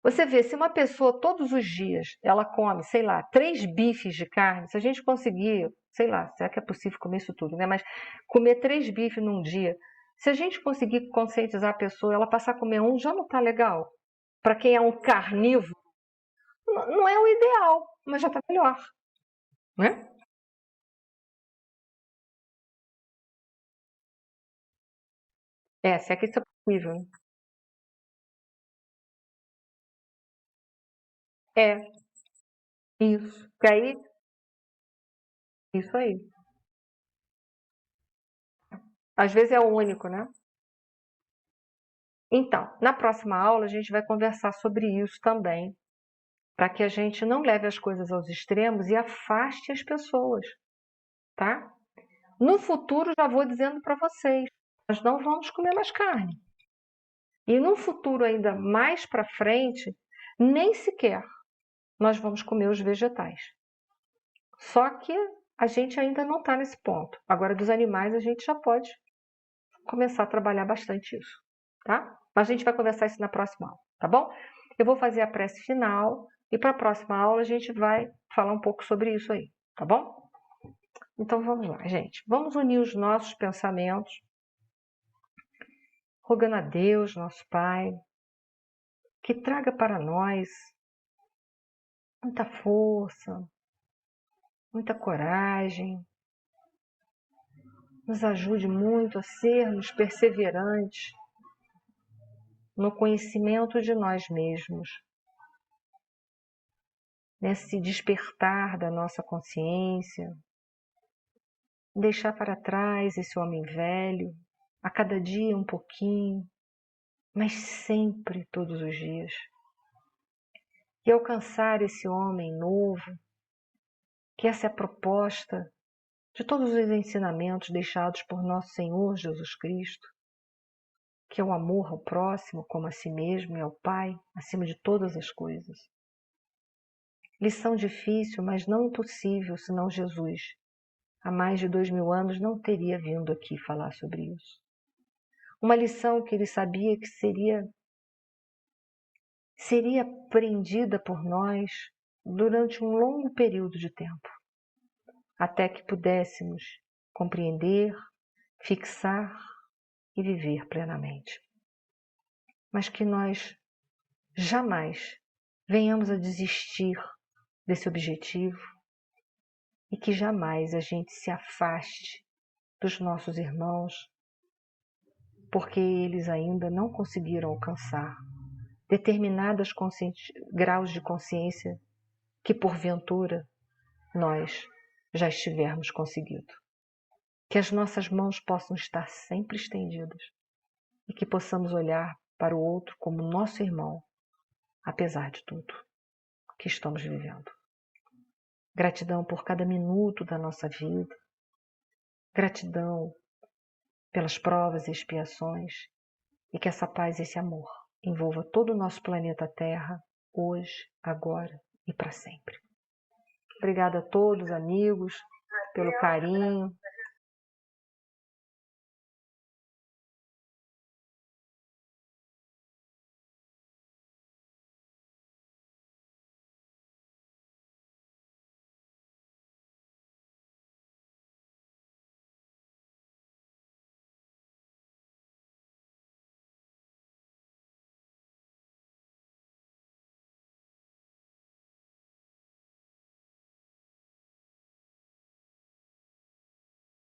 Você vê, se uma pessoa todos os dias ela come, sei lá, 3 bifes de carne, se a gente conseguir, sei lá, será que é possível comer isso tudo, né? Mas comer 3 bifes num dia, se a gente conseguir conscientizar a pessoa, ela passar a comer um, já não tá legal. Para quem é um carnívoro, não é o ideal, mas já tá melhor, né? É, se é que isso é possível, né? É, isso. Que aí, isso aí. Às vezes é o único, né? Então, na próxima aula a gente vai conversar sobre isso também, para que a gente não leve as coisas aos extremos e afaste as pessoas, tá? No futuro, já vou dizendo para vocês, nós não vamos comer mais carne. E no futuro ainda mais para frente, nem sequer nós vamos comer os vegetais. Só que a gente ainda não está nesse ponto. Agora, dos animais, a gente já pode começar a trabalhar bastante isso, tá? Mas a gente vai conversar isso na próxima aula, tá bom? Eu vou fazer a prece final e para a próxima aula a gente vai falar um pouco sobre isso aí, tá bom? Então vamos lá, gente. Vamos unir os nossos pensamentos, rogando a Deus, nosso Pai, que traga para nós muita força, muita coragem, nos ajude muito a sermos perseverantes no conhecimento de nós mesmos, nesse despertar da nossa consciência, deixar para trás esse homem velho, a cada dia um pouquinho, mas sempre todos os dias, e alcançar esse homem novo, que essa é a proposta de todos os ensinamentos deixados por nosso Senhor Jesus Cristo, que é o amor ao próximo como a si mesmo e ao Pai, acima de todas as coisas. Lição difícil, mas não impossível, senão Jesus, há mais de 2000 anos, não teria vindo aqui falar sobre isso. Uma lição que ele sabia que seria aprendida por nós durante um longo período de tempo, até que pudéssemos compreender, fixar e viver plenamente. Mas que nós jamais venhamos a desistir desse objetivo e que jamais a gente se afaste dos nossos irmãos, porque eles ainda não conseguiram alcançar determinados graus de consciência que porventura nós já estivermos conseguindo. Que as nossas mãos possam estar sempre estendidas e que possamos olhar para o outro como nosso irmão, apesar de tudo que estamos vivendo. Gratidão por cada minuto da nossa vida. Gratidão pelas provas e expiações. E que essa paz e esse amor envolva todo o nosso planeta Terra, hoje, agora e para sempre. Obrigada a todos, amigos, pelo carinho.